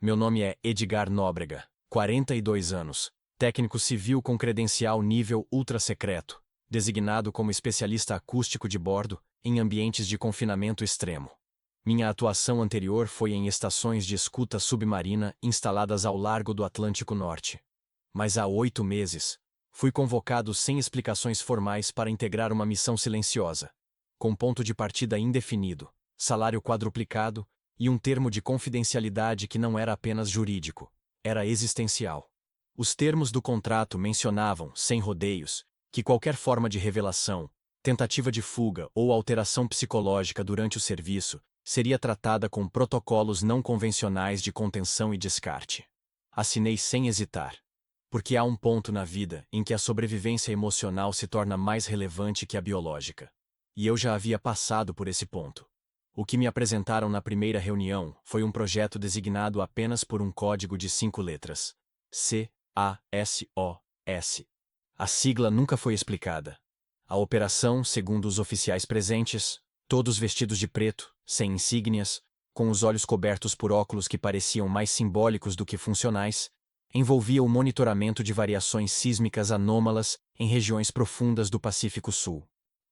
Meu nome é Edgar Nóbrega, 42 anos, técnico civil com credencial nível ultra-secreto, designado como especialista acústico de bordo em ambientes de confinamento extremo. Minha atuação anterior foi em estações de escuta submarina instaladas ao largo do Atlântico Norte. Mas há 8 meses, fui convocado sem explicações formais para integrar uma missão silenciosa, com ponto de partida indefinido, salário quadruplicado e um termo de confidencialidade que não era apenas jurídico, era existencial. Os termos do contrato mencionavam, sem rodeios, que qualquer forma de revelação, tentativa de fuga ou alteração psicológica durante o serviço seria tratada com protocolos não convencionais de contenção e descarte. Assinei sem hesitar, porque há um ponto na vida em que a sobrevivência emocional se torna mais relevante que a biológica. E eu já havia passado por esse ponto. O que me apresentaram na primeira reunião foi um projeto designado apenas por um código de 5 letras. CASOS. A sigla nunca foi explicada. A operação, segundo os oficiais presentes, todos vestidos de preto, sem insígnias, com os olhos cobertos por óculos que pareciam mais simbólicos do que funcionais, envolvia o monitoramento de variações sísmicas anômalas em regiões profundas do Pacífico Sul.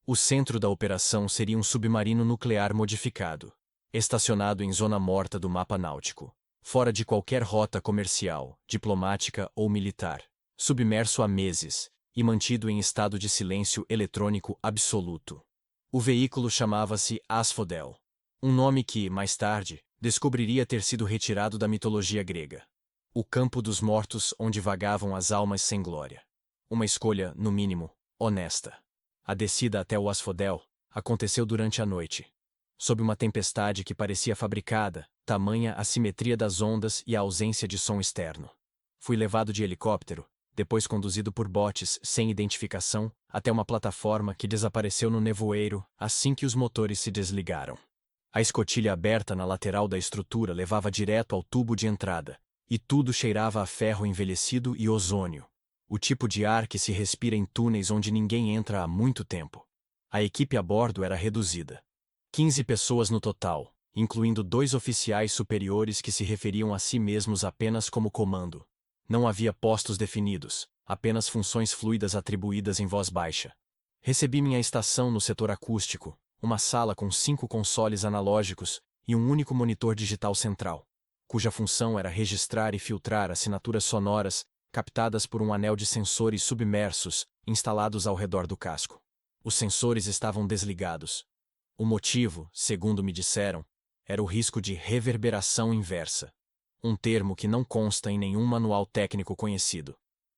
O centro da operação seria um submarino nuclear modificado, estacionado em zona morta do mapa náutico, fora de qualquer rota comercial, diplomática ou militar, submerso há meses e mantido em estado de silêncio eletrônico absoluto. O veículo chamava-se Asphodel, um nome que, mais tarde, descobriria ter sido retirado da mitologia grega. O campo dos mortos onde vagavam as almas sem glória. Uma escolha, no mínimo, honesta. A descida até o Asphodel aconteceu durante a noite, sob uma tempestade que parecia fabricada, tamanha a simetria das ondas e a ausência de som externo. Fui levado de helicóptero, depois conduzido por botes sem identificação, até uma plataforma que desapareceu no nevoeiro assim que os motores se desligaram. A escotilha aberta na lateral da estrutura levava direto ao tubo de entrada, e tudo cheirava a ferro envelhecido e ozônio. O tipo de ar que se respira em túneis onde ninguém entra há muito tempo. A equipe a bordo era reduzida. 15 pessoas no total, incluindo 2 oficiais superiores que se referiam a si mesmos apenas como comando. Não havia postos definidos, apenas funções fluidas atribuídas em voz baixa. Recebi minha estação no setor acústico, uma sala com 5 consoles analógicos e um único monitor digital central, cuja função era registrar e filtrar assinaturas sonoras captadas por um anel de sensores submersos instalados ao redor do casco. Os sensores estavam desligados. O motivo, segundo me disseram, era o risco de reverberação inversa, um termo que não consta em nenhum manual técnico conhecido.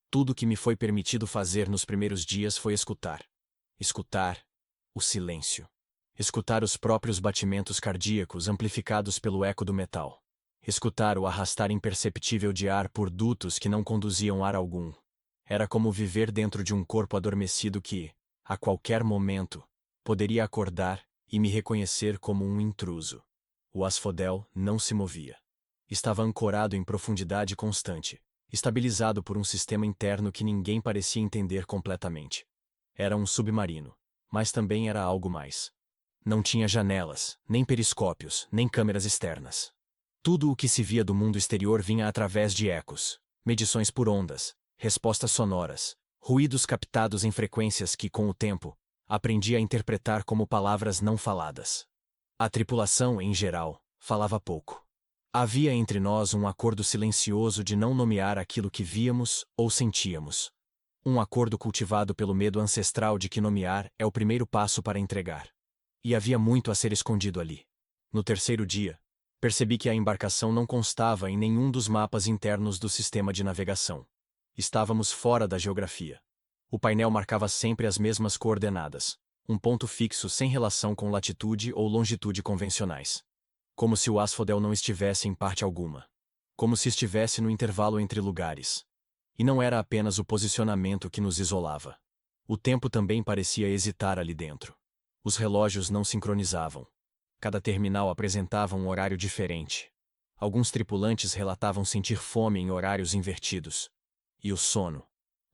Tudo que me foi permitido fazer nos primeiros dias foi escutar. Escutar o silêncio. Escutar os próprios batimentos cardíacos amplificados pelo eco do metal. Escutar o arrastar imperceptível de ar por dutos que não conduziam ar algum. Era como viver dentro de um corpo adormecido que, a qualquer momento, poderia acordar e me reconhecer como um intruso. O Asphodel não se movia. Estava ancorado em profundidade constante, estabilizado por um sistema interno que ninguém parecia entender completamente. Era um submarino, mas também era algo mais. Não tinha janelas, nem periscópios, nem câmeras externas. Tudo o que se via do mundo exterior vinha através de ecos, medições por ondas, respostas sonoras, ruídos captados em frequências que, com o tempo, aprendi a interpretar como palavras não faladas. A tripulação, em geral, falava pouco. Havia entre nós um acordo silencioso de não nomear aquilo que víamos ou sentíamos. Um acordo cultivado pelo medo ancestral de que nomear é o primeiro passo para entregar. E havia muito a ser escondido ali. No terceiro dia, percebi que a embarcação não constava em nenhum dos mapas internos do sistema de navegação. Estávamos fora da geografia. O painel marcava sempre as mesmas coordenadas, um ponto fixo sem relação com latitude ou longitude convencionais. Como se o Asphodel não estivesse em parte alguma. Como se estivesse no intervalo entre lugares. E não era apenas o posicionamento que nos isolava. O tempo também parecia hesitar ali dentro. Os relógios não sincronizavam. Cada terminal apresentava um horário diferente. Alguns tripulantes relatavam sentir fome em horários invertidos. E o sono.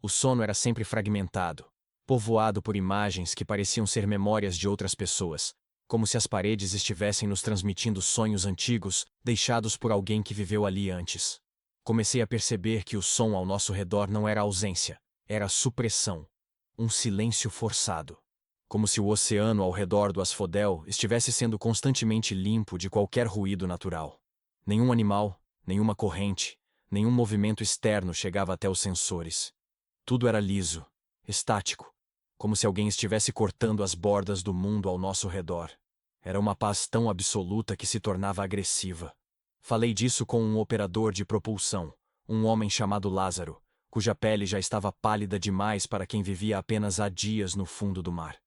O sono era sempre fragmentado, povoado por imagens que pareciam ser memórias de outras pessoas, como se as paredes estivessem nos transmitindo sonhos antigos, deixados por alguém que viveu ali antes. Comecei a perceber que o som ao nosso redor não era ausência, era supressão. Um silêncio forçado. Como se o oceano ao redor do Asphodel estivesse sendo constantemente limpo de qualquer ruído natural. Nenhum animal, nenhuma corrente, nenhum movimento externo chegava até os sensores. Tudo era liso, estático, como se alguém estivesse cortando as bordas do mundo ao nosso redor. Era uma paz tão absoluta que se tornava agressiva. Falei disso com um operador de propulsão, um homem chamado Lázaro, cuja pele já estava pálida demais para quem vivia apenas há dias no fundo do mar.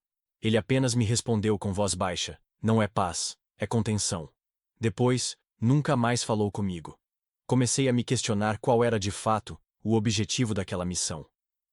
Ele apenas me respondeu com voz baixa: não é paz, é contenção. Depois, nunca mais falou comigo. Comecei a me questionar qual era de fato o objetivo daquela missão.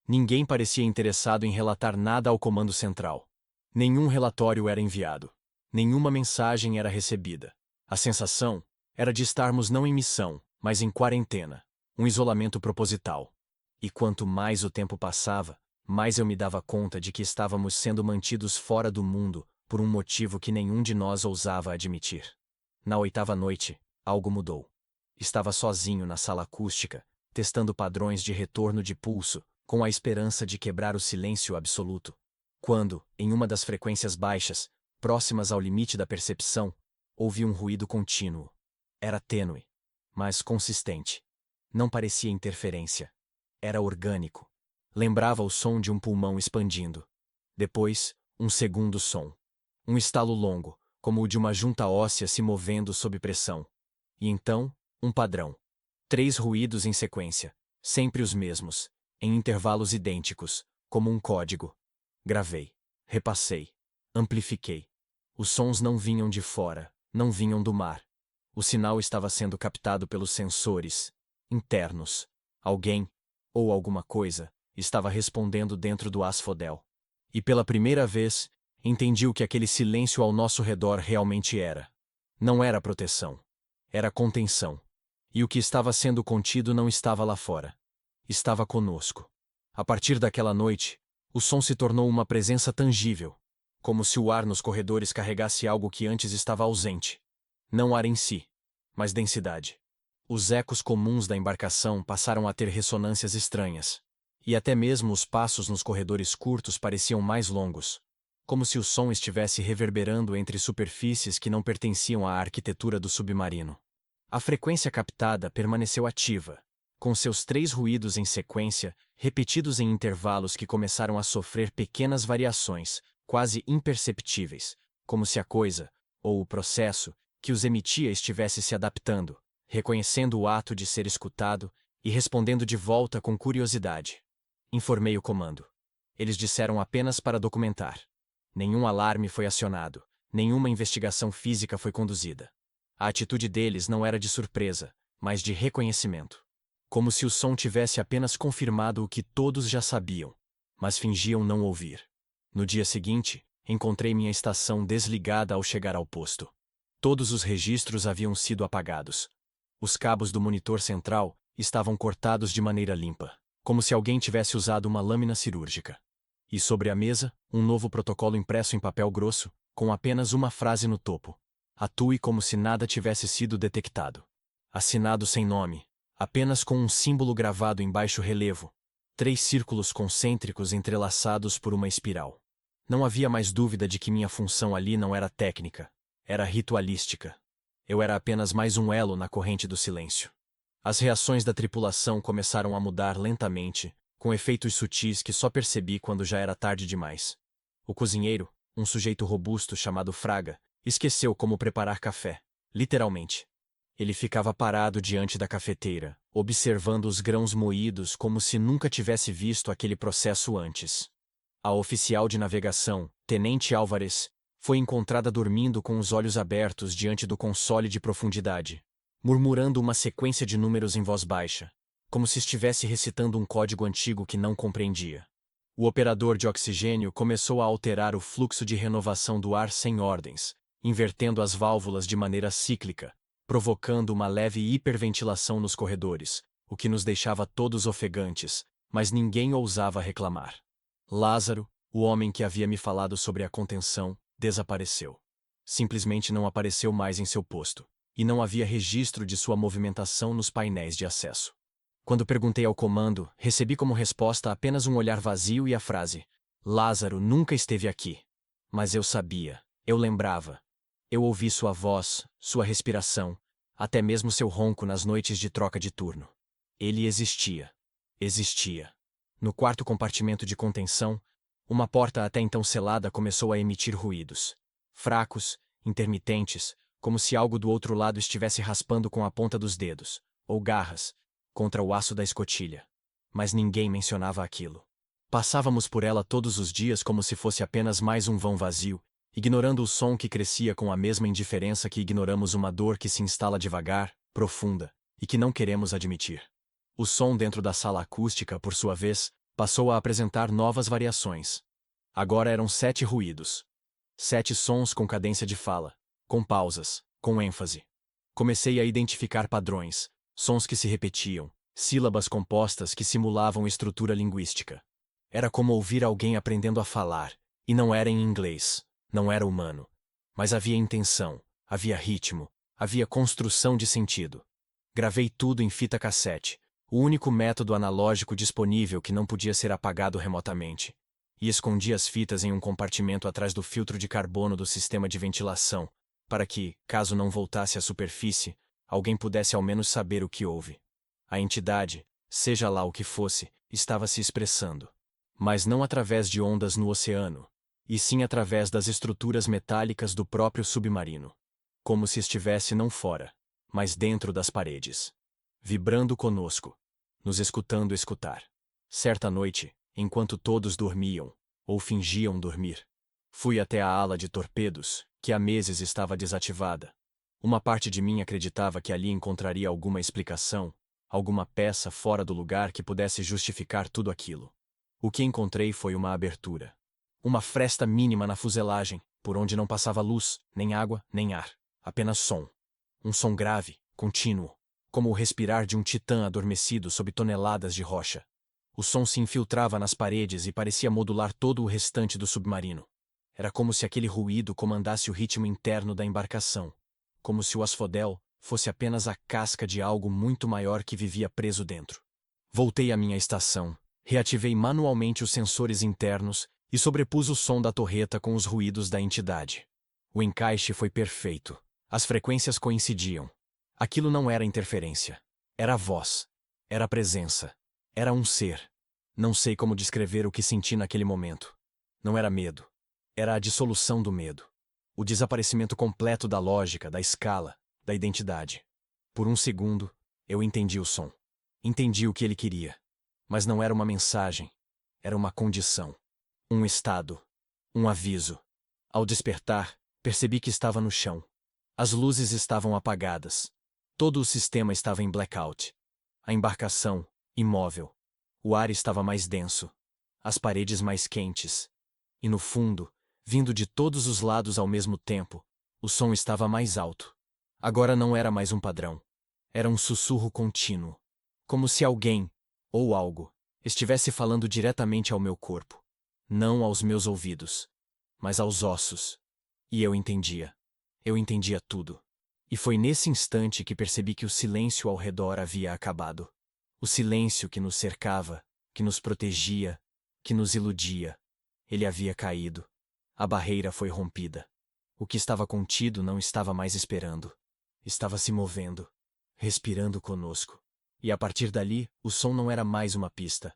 Ninguém parecia interessado em relatar nada ao comando central. Nenhum relatório era enviado. Nenhuma mensagem era recebida. A sensação era de estarmos não em missão, mas em quarentena, um isolamento proposital. E quanto mais o tempo passava, mais eu me dava conta de que estávamos sendo mantidos fora do mundo por um motivo que nenhum de nós ousava admitir. Na 8ª noite, algo mudou. Estava sozinho na sala acústica, testando padrões de retorno de pulso, com a esperança de quebrar o silêncio absoluto. Quando, em uma das frequências baixas, próximas ao limite da percepção, ouvi um ruído contínuo. Era tênue, mas consistente. Não parecia interferência. Era orgânico. Lembrava o som de um pulmão expandindo. Depois, um segundo som. Um estalo longo, como o de uma junta óssea se movendo sob pressão. E então, um padrão. 3 ruídos em sequência, sempre os mesmos, em intervalos idênticos, como um código. Gravei, repassei, amplifiquei. Os sons não vinham de fora, não vinham do mar. O sinal estava sendo captado pelos sensores internos. Alguém, ou alguma coisa, estava respondendo dentro do Asphodel. E pela primeira vez, entendi o que aquele silêncio ao nosso redor realmente era. Não era proteção. Era contenção. E o que estava sendo contido não estava lá fora. Estava conosco. A partir daquela noite, o som se tornou uma presença tangível, como se o ar nos corredores carregasse algo que antes estava ausente. Não ar em si, mas densidade. Os ecos comuns da embarcação passaram a ter ressonâncias estranhas. E até mesmo os passos nos corredores curtos pareciam mais longos, como se o som estivesse reverberando entre superfícies que não pertenciam à arquitetura do submarino. A frequência captada permaneceu ativa, com seus 3 ruídos em sequência, repetidos em intervalos que começaram a sofrer pequenas variações, quase imperceptíveis, como se a coisa, ou o processo, que os emitia estivesse se adaptando, reconhecendo o ato de ser escutado e respondendo de volta com curiosidade. Informei o comando. Eles disseram apenas para documentar. Nenhum alarme foi acionado, nenhuma investigação física foi conduzida. A atitude deles não era de surpresa, mas de reconhecimento. Como se o som tivesse apenas confirmado o que todos já sabiam, mas fingiam não ouvir. No dia seguinte, encontrei minha estação desligada ao chegar ao posto. Todos os registros haviam sido apagados. Os cabos do monitor central estavam cortados de maneira limpa, como se alguém tivesse usado uma lâmina cirúrgica. E sobre a mesa, um novo protocolo impresso em papel grosso, com apenas uma frase no topo. Atue como se nada tivesse sido detectado. Assinado sem nome, apenas com um símbolo gravado em baixo relevo. 3 círculos concêntricos entrelaçados por uma espiral. Não havia mais dúvida de que minha função ali não era técnica, era ritualística. Eu era apenas mais um elo na corrente do silêncio. As reações da tripulação começaram a mudar lentamente, com efeitos sutis que só percebi quando já era tarde demais. O cozinheiro, um sujeito robusto chamado Fraga, esqueceu como preparar café, literalmente. Ele ficava parado diante da cafeteira, observando os grãos moídos como se nunca tivesse visto aquele processo antes. A oficial de navegação, Tenente Álvares, foi encontrada dormindo com os olhos abertos diante do console de profundidade, murmurando uma sequência de números em voz baixa, como se estivesse recitando um código antigo que não compreendia. O operador de oxigênio começou a alterar o fluxo de renovação do ar sem ordens, invertendo as válvulas de maneira cíclica, provocando uma leve hiperventilação nos corredores, o que nos deixava todos ofegantes, mas ninguém ousava reclamar. Lázaro, o homem que havia me falado sobre a contenção, desapareceu. Simplesmente não apareceu mais em seu posto, e não havia registro de sua movimentação nos painéis de acesso. Quando perguntei ao comando, recebi como resposta apenas um olhar vazio e a frase: Lázaro nunca esteve aqui. Mas eu sabia, eu lembrava. Eu ouvi sua voz, sua respiração, até mesmo seu ronco nas noites de troca de turno. Ele existia. Existia. No quarto compartimento de contenção, uma porta até então selada começou a emitir ruídos. Fracos, intermitentes, como se algo do outro lado estivesse raspando com a ponta dos dedos, ou garras, contra o aço da escotilha. Mas ninguém mencionava aquilo. Passávamos por ela todos os dias como se fosse apenas mais um vão vazio, ignorando o som que crescia com a mesma indiferença que ignoramos uma dor que se instala devagar, profunda, e que não queremos admitir. O som dentro da sala acústica, por sua vez, passou a apresentar novas variações. Agora eram 7 ruídos. 7 sons com cadência de fala, com pausas, com ênfase. Comecei a identificar padrões, sons que se repetiam, sílabas compostas que simulavam estrutura linguística. Era como ouvir alguém aprendendo a falar, e não era em inglês, não era humano. Mas havia intenção, havia ritmo, havia construção de sentido. Gravei tudo em fita cassete, o único método analógico disponível que não podia ser apagado remotamente. E escondi as fitas em um compartimento atrás do filtro de carbono do sistema de ventilação, para que, caso não voltasse à superfície, alguém pudesse ao menos saber o que houve. A entidade, seja lá o que fosse, estava se expressando. Mas não através de ondas no oceano, e sim através das estruturas metálicas do próprio submarino. Como se estivesse não fora, mas dentro das paredes. Vibrando conosco, nos escutando escutar. Certa noite, enquanto todos dormiam, ou fingiam dormir, fui até a ala de torpedos, que há meses estava desativada. Uma parte de mim acreditava que ali encontraria alguma explicação, alguma peça fora do lugar que pudesse justificar tudo aquilo. O que encontrei foi uma abertura. Uma fresta mínima na fuselagem, por onde não passava luz, nem água, nem ar. Apenas som. Um som grave, contínuo, como o respirar de um titã adormecido sob toneladas de rocha. O som se infiltrava nas paredes e parecia modular todo o restante do submarino. Era como se aquele ruído comandasse o ritmo interno da embarcação. Como se o asphodel fosse apenas a casca de algo muito maior que vivia preso dentro. Voltei à minha estação, reativei manualmente os sensores internos e sobrepus o som da torreta com os ruídos da entidade. O encaixe foi perfeito. As frequências coincidiam. Aquilo não era interferência. Era voz. Era presença. Era um ser. Não sei como descrever o que senti naquele momento. Não era medo. Era a dissolução do medo. O desaparecimento completo da lógica, da escala, da identidade. Por um segundo, eu entendi o som. Entendi o que ele queria. Mas não era uma mensagem. Era uma condição. Um estado. Um aviso. Ao despertar, percebi que estava no chão. As luzes estavam apagadas. Todo o sistema estava em blackout. A embarcação, imóvel. O ar estava mais denso. As paredes mais quentes. E no fundo, vindo de todos os lados ao mesmo tempo, o som estava mais alto. Agora não era mais um padrão. Era um sussurro contínuo. Como se alguém, ou algo, estivesse falando diretamente ao meu corpo. Não aos meus ouvidos, mas aos ossos. E eu entendia. Eu entendia tudo. E foi nesse instante que percebi que o silêncio ao redor havia acabado. O silêncio que nos cercava, que nos protegia, que nos iludia. Ele havia caído. A barreira foi rompida. O que estava contido não estava mais esperando. Estava se movendo, respirando conosco. E a partir dali, o som não era mais uma pista.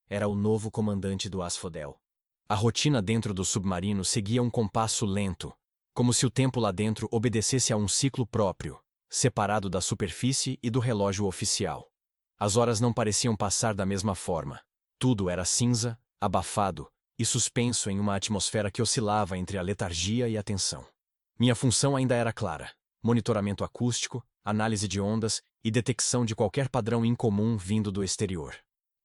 Era o novo comandante do Asphodel. A rotina dentro do submarino seguia um compasso lento, como se o tempo lá dentro obedecesse a um ciclo próprio, separado da superfície e do relógio oficial. As horas não pareciam passar da mesma forma. Tudo era cinza, abafado e suspenso em uma atmosfera que oscilava entre a letargia e a tensão. Minha função ainda era clara: monitoramento acústico, análise de ondas e detecção de qualquer padrão incomum vindo do exterior.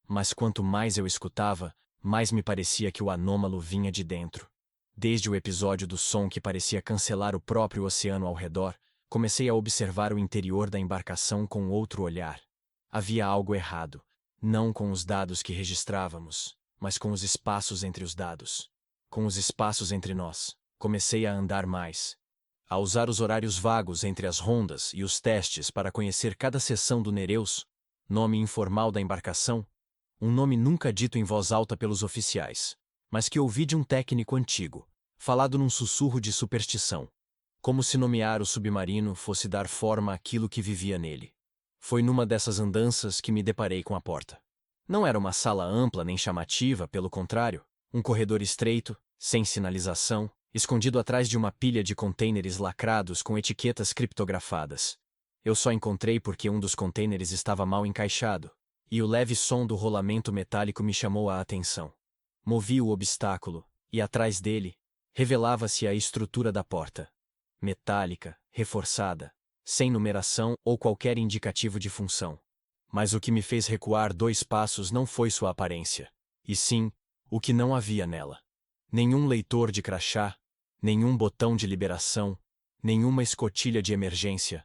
Mas quanto mais eu escutava, mais me parecia que o anômalo vinha de dentro. Desde o episódio do som que parecia cancelar o próprio oceano ao redor, comecei a observar o interior da embarcação com outro olhar. Havia algo errado, não com os dados que registrávamos, mas com os espaços entre os dados. Com os espaços entre nós. Comecei a andar mais. A usar os horários vagos entre as rondas e os testes para conhecer cada seção do Nereus, nome informal da embarcação, um nome nunca dito em voz alta pelos oficiais, mas que ouvi de um técnico antigo, falado num sussurro de superstição, como se nomear o submarino fosse dar forma àquilo que vivia nele. Foi numa dessas andanças que me deparei com a porta. Não era uma sala ampla nem chamativa, pelo contrário, um corredor estreito, sem sinalização, escondido atrás de uma pilha de contêineres lacrados com etiquetas criptografadas. Eu só encontrei porque um dos contêineres estava mal encaixado, e o leve som do rolamento metálico me chamou a atenção. Movi o obstáculo, e atrás dele, revelava-se a estrutura da porta. Metálica, reforçada, sem numeração ou qualquer indicativo de função. Mas o que me fez recuar 2 passos não foi sua aparência, e sim, o que não havia nela. Nenhum leitor de crachá, nenhum botão de liberação, nenhuma escotilha de emergência.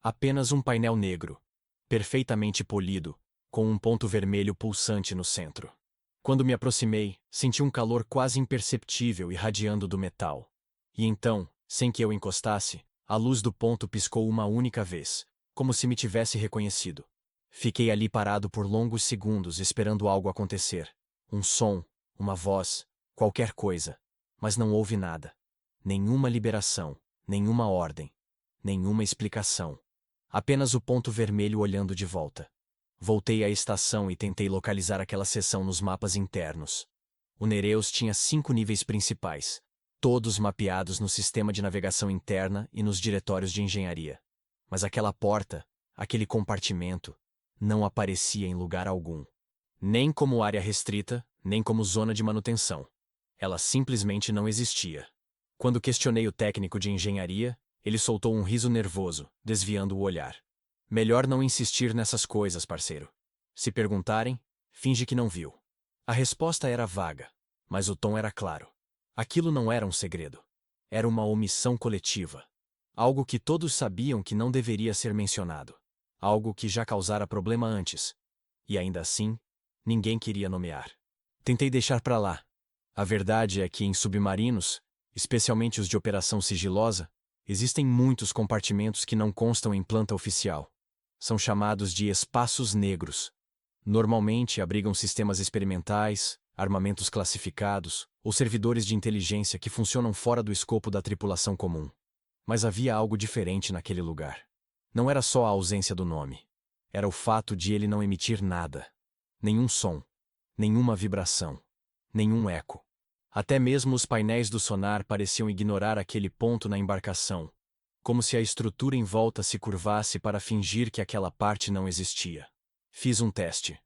Apenas um painel negro, perfeitamente polido, com um ponto vermelho pulsante no centro. Quando me aproximei, senti um calor quase imperceptível irradiando do metal. E então, sem que eu encostasse, a luz do ponto piscou uma única vez, como se me tivesse reconhecido. Fiquei ali parado por longos segundos esperando algo acontecer. Um som, uma voz, qualquer coisa. Mas não houve nada. Nenhuma liberação, nenhuma ordem, nenhuma explicação. Apenas o ponto vermelho olhando de volta. Voltei à estação e tentei localizar aquela seção nos mapas internos. O Nereus tinha 5 níveis principais, todos mapeados no sistema de navegação interna e nos diretórios de engenharia. Mas aquela porta, aquele compartimento, não aparecia em lugar algum. Nem como área restrita, nem como zona de manutenção. Ela simplesmente não existia. Quando questionei o técnico de engenharia, ele soltou um riso nervoso, desviando o olhar. Melhor não insistir nessas coisas, parceiro. Se perguntarem, finge que não viu. A resposta era vaga, mas o tom era claro. Aquilo não era um segredo. Era uma omissão coletiva. Algo que todos sabiam que não deveria ser mencionado. Algo que já causara problema antes. E ainda assim, ninguém queria nomear. Tentei deixar pra lá. A verdade é que em submarinos, especialmente os de operação sigilosa, existem muitos compartimentos que não constam em planta oficial. São chamados de espaços negros. Normalmente abrigam sistemas experimentais, armamentos classificados ou servidores de inteligência que funcionam fora do escopo da tripulação comum. Mas havia algo diferente naquele lugar. Não era só a ausência do nome. Era o fato de ele não emitir nada. Nenhum som. Nenhuma vibração. Nenhum eco. Até mesmo os painéis do sonar pareciam ignorar aquele ponto na embarcação, como se a estrutura em volta se curvasse para fingir que aquela parte não existia. Fiz um teste.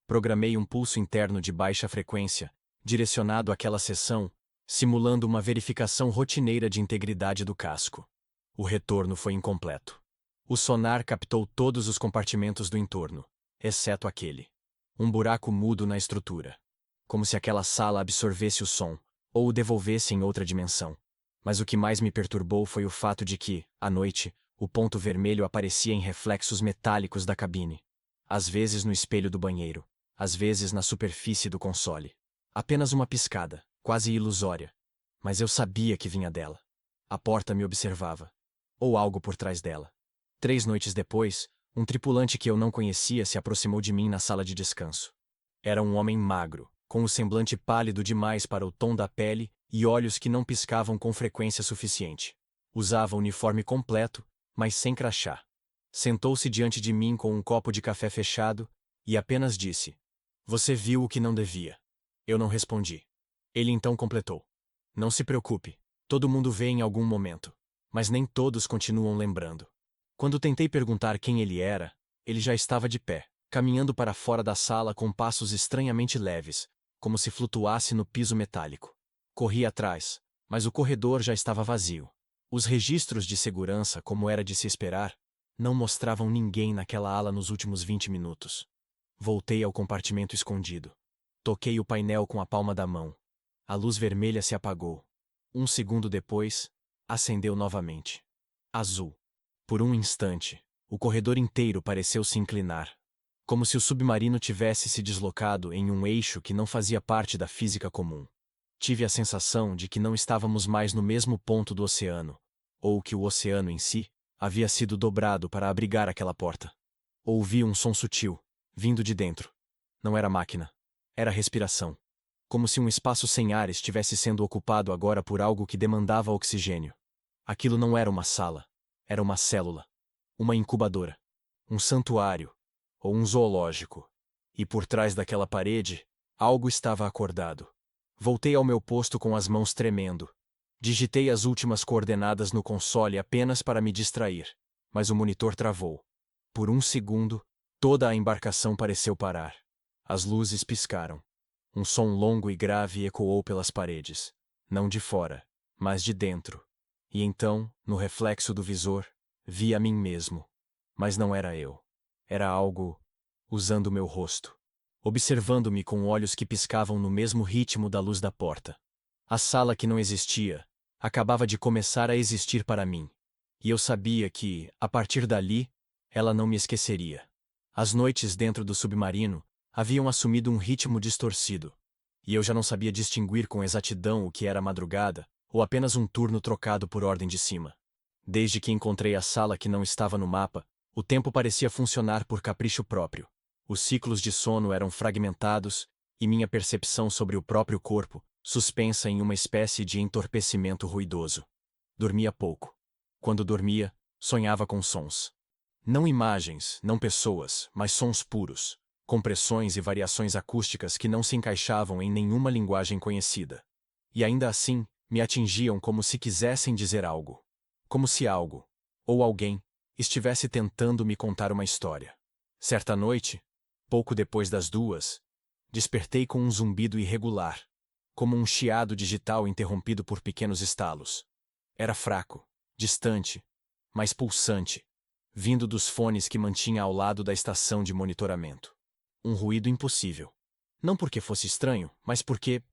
Programei um pulso interno de baixa frequência, direcionado àquela seção, simulando uma verificação rotineira de integridade do casco. O retorno foi incompleto. O sonar captou todos os compartimentos do entorno, exceto aquele. Um buraco mudo na estrutura. Como se aquela sala absorvesse o som, ou o devolvesse em outra dimensão. Mas o que mais me perturbou foi o fato de que, à noite, o ponto vermelho aparecia em reflexos metálicos da cabine. Às vezes no espelho do banheiro, às vezes na superfície do console. Apenas uma piscada, quase ilusória. Mas eu sabia que vinha dela. A porta me observava. Ou algo por trás dela. 3 noites depois, um tripulante que eu não conhecia se aproximou de mim na sala de descanso. Era um homem magro, com o semblante pálido demais para o tom da pele e olhos que não piscavam com frequência suficiente. Usava uniforme completo, mas sem crachá. Sentou-se diante de mim com um copo de café fechado e apenas disse: "Você viu o que não devia." Eu não respondi. Ele então completou: "Não se preocupe, todo mundo vê em algum momento, mas nem todos continuam lembrando." Quando tentei perguntar quem ele era, ele já estava de pé, caminhando para fora da sala com passos estranhamente leves, como se flutuasse no piso metálico. Corri atrás, mas o corredor já estava vazio. Os registros de segurança, como era de se esperar, não mostravam ninguém naquela ala nos últimos 20 minutos. Voltei ao compartimento escondido. Toquei o painel com a palma da mão. A luz vermelha se apagou. 1 segundo depois, acendeu novamente. Azul. Por um instante, o corredor inteiro pareceu se inclinar, como se o submarino tivesse se deslocado em um eixo que não fazia parte da física comum. Tive a sensação de que não estávamos mais no mesmo ponto do oceano, ou que o oceano em si havia sido dobrado para abrigar aquela porta. Ouvi um som sutil, vindo de dentro. Não era máquina. Era respiração. Como se um espaço sem ar estivesse sendo ocupado agora por algo que demandava oxigênio. Aquilo não era uma sala. Era uma célula. Uma incubadora. Um santuário. Ou um zoológico. E por trás daquela parede, algo estava acordado. Voltei ao meu posto com as mãos tremendo. Digitei as últimas coordenadas no console apenas para me distrair, mas o monitor travou. Por um segundo, toda a embarcação pareceu parar. As luzes piscaram. Um som longo e grave ecoou pelas paredes, não de fora, mas de dentro. E então, no reflexo do visor, vi a mim mesmo. Mas não era eu. Era algo usando meu rosto, observando-me com olhos que piscavam no mesmo ritmo da luz da porta. A sala que não existia acabava de começar a existir para mim. E eu sabia que, a partir dali, ela não me esqueceria. As noites dentro do submarino haviam assumido um ritmo distorcido, e eu já não sabia distinguir com exatidão o que era madrugada ou apenas um turno trocado por ordem de cima. Desde que encontrei a sala que não estava no mapa, o tempo parecia funcionar por capricho próprio. Os ciclos de sono eram fragmentados e minha percepção sobre o próprio corpo, suspensa em uma espécie de entorpecimento ruidoso. Dormia pouco. Quando dormia, sonhava com sons. Não imagens, não pessoas, mas sons puros, compressões e variações acústicas que não se encaixavam em nenhuma linguagem conhecida. E ainda assim, me atingiam como se quisessem dizer algo. Como se algo, ou alguém, estivesse tentando me contar uma história. Certa noite, pouco depois das 2, despertei com um zumbido irregular, como um chiado digital interrompido por pequenos estalos. Era fraco, distante, mas pulsante, vindo dos fones que mantinha ao lado da estação de monitoramento. Um ruído impossível. Não porque fosse estranho, mas porque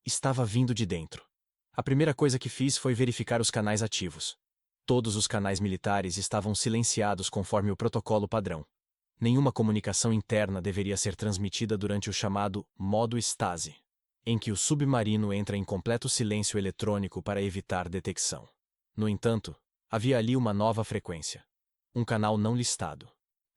estava vindo de dentro. A primeira coisa que fiz foi verificar os canais ativos. Todos os canais militares estavam silenciados conforme o protocolo padrão. Nenhuma comunicação interna deveria ser transmitida durante o chamado modo estase, em que o submarino entra em completo silêncio eletrônico para evitar detecção. No entanto, havia ali uma nova frequência. Um canal não listado.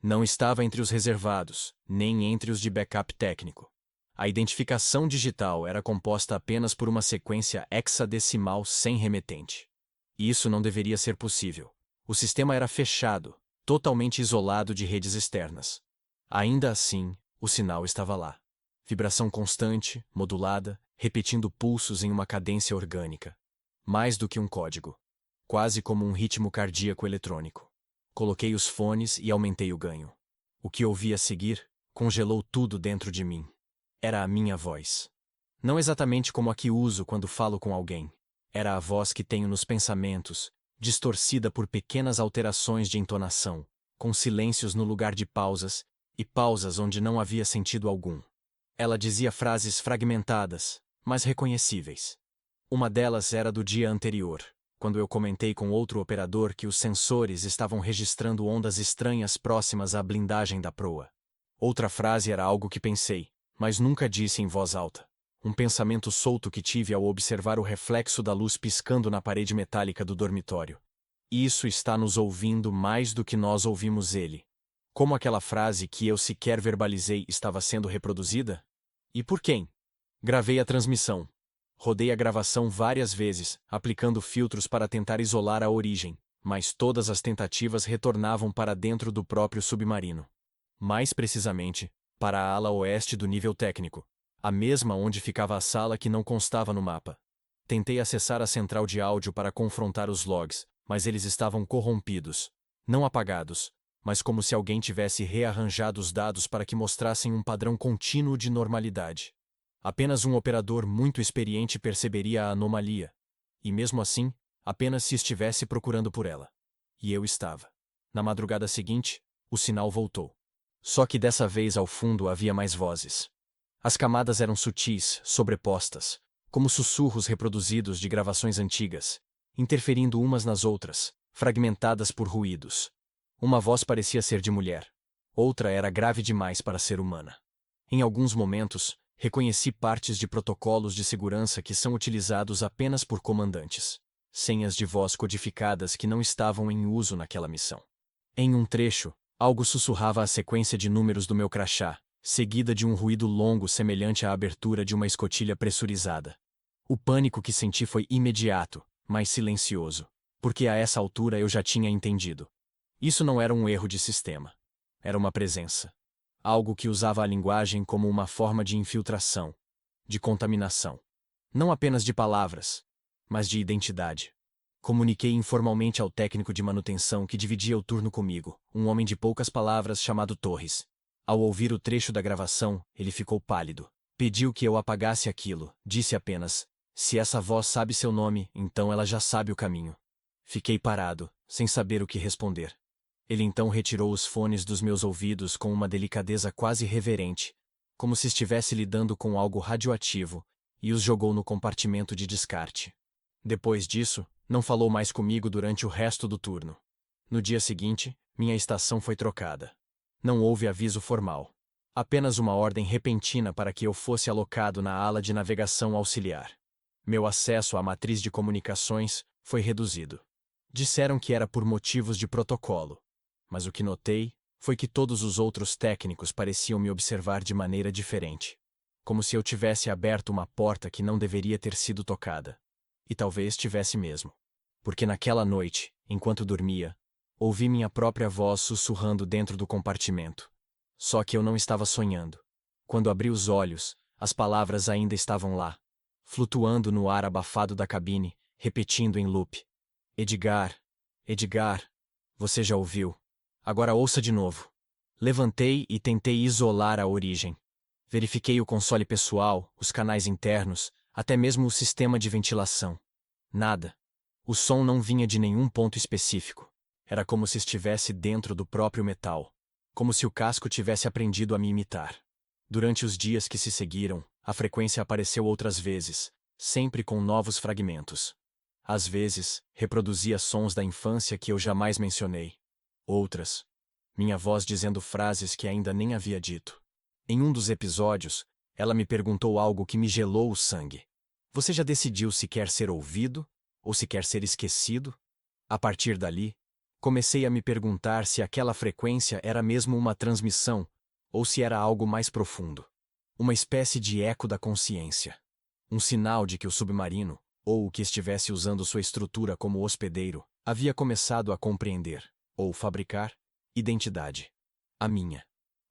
Não estava entre os reservados, nem entre os de backup técnico. A identificação digital era composta apenas por uma sequência hexadecimal sem remetente. E isso não deveria ser possível. O sistema era fechado, totalmente isolado de redes externas. Ainda assim, o sinal estava lá. Vibração constante, modulada, repetindo pulsos em uma cadência orgânica. Mais do que um código. Quase como um ritmo cardíaco eletrônico. Coloquei os fones e aumentei o ganho. O que ouvi a seguir congelou tudo dentro de mim. Era a minha voz. Não exatamente como a que uso quando falo com alguém. Era a voz que tenho nos pensamentos, distorcida por pequenas alterações de entonação, com silêncios no lugar de pausas, e pausas onde não havia sentido algum. Ela dizia frases fragmentadas, mas reconhecíveis. Uma delas era do dia anterior, quando eu comentei com outro operador que os sensores estavam registrando ondas estranhas próximas à blindagem da proa. Outra frase era algo que pensei, mas nunca disse em voz alta. Um pensamento solto que tive ao observar o reflexo da luz piscando na parede metálica do dormitório. Isso está nos ouvindo mais do que nós ouvimos ele. Como aquela frase que eu sequer verbalizei estava sendo reproduzida? E por quem? Gravei a transmissão. Rodei a gravação várias vezes, aplicando filtros para tentar isolar a origem, mas todas as tentativas retornavam para dentro do próprio submarino. Mais precisamente, para a ala oeste do nível técnico, a mesma onde ficava a sala que não constava no mapa. Tentei acessar a central de áudio para confrontar os logs, mas eles estavam corrompidos. Não apagados, mas como se alguém tivesse rearranjado os dados para que mostrassem um padrão contínuo de normalidade. Apenas um operador muito experiente perceberia a anomalia. E mesmo assim, apenas se estivesse procurando por ela. E eu estava. Na madrugada seguinte, o sinal voltou. Só que dessa vez ao fundo havia mais vozes. As camadas eram sutis, sobrepostas, como sussurros reproduzidos de gravações antigas, interferindo umas nas outras, fragmentadas por ruídos. Uma voz parecia ser de mulher. Outra era grave demais para ser humana. Em alguns momentos, reconheci partes de protocolos de segurança que são utilizados apenas por comandantes. senhas de voz codificadas que não estavam em uso naquela missão. Em um trecho, algo sussurrava a sequência de números do meu crachá, seguida de um ruído longo semelhante à abertura de uma escotilha pressurizada. O pânico que senti foi imediato, mas silencioso, porque a essa altura eu já tinha entendido. Isso não era um erro de sistema. Era uma presença. Algo que usava a linguagem como uma forma de infiltração, de contaminação. Não apenas de palavras, mas de identidade. Comuniquei informalmente ao técnico de manutenção que dividia o turno comigo, um homem de poucas palavras chamado Torres. Ao ouvir o trecho da gravação, ele ficou pálido. Pediu que eu apagasse aquilo, disse apenas: "Se essa voz sabe seu nome, então ela já sabe o caminho." Fiquei parado, sem saber o que responder. Ele então retirou os fones dos meus ouvidos com uma delicadeza quase reverente, como se estivesse lidando com algo radioativo, e os jogou no compartimento de descarte. Depois disso, não falou mais comigo durante o resto do turno. No dia seguinte, minha estação foi trocada. Não houve aviso formal. Apenas uma ordem repentina para que eu fosse alocado na ala de navegação auxiliar. Meu acesso à matriz de comunicações foi reduzido. Disseram que era por motivos de protocolo, mas o que notei foi que todos os outros técnicos pareciam me observar de maneira diferente, como se eu tivesse aberto uma porta que não deveria ter sido tocada. E talvez tivesse mesmo. Porque naquela noite, enquanto dormia, ouvi minha própria voz sussurrando dentro do compartimento. Só que eu não estava sonhando. Quando abri os olhos, as palavras ainda estavam lá, flutuando no ar abafado da cabine, repetindo em loop: "Edgar, Edgar, você já ouviu. Agora ouça de novo." Levantei e tentei isolar a origem. Verifiquei o console pessoal, os canais internos, até mesmo o sistema de ventilação. Nada. O som não vinha de nenhum ponto específico. Era como se estivesse dentro do próprio metal. Como se o casco tivesse aprendido a me imitar. Durante os dias que se seguiram, a frequência apareceu outras vezes, sempre com novos fragmentos. Às vezes, reproduzia sons da infância que eu jamais mencionei. Outras, minha voz dizendo frases que ainda nem havia dito. Em um dos episódios, ela me perguntou algo que me gelou o sangue. "Você já decidiu se quer ser ouvido ou se quer ser esquecido?" A partir dali, comecei a me perguntar se aquela frequência era mesmo uma transmissão ou se era algo mais profundo. Uma espécie de eco da consciência. Um sinal de que o submarino, ou o que estivesse usando sua estrutura como hospedeiro, havia começado a compreender, ou fabricar, identidade. A minha.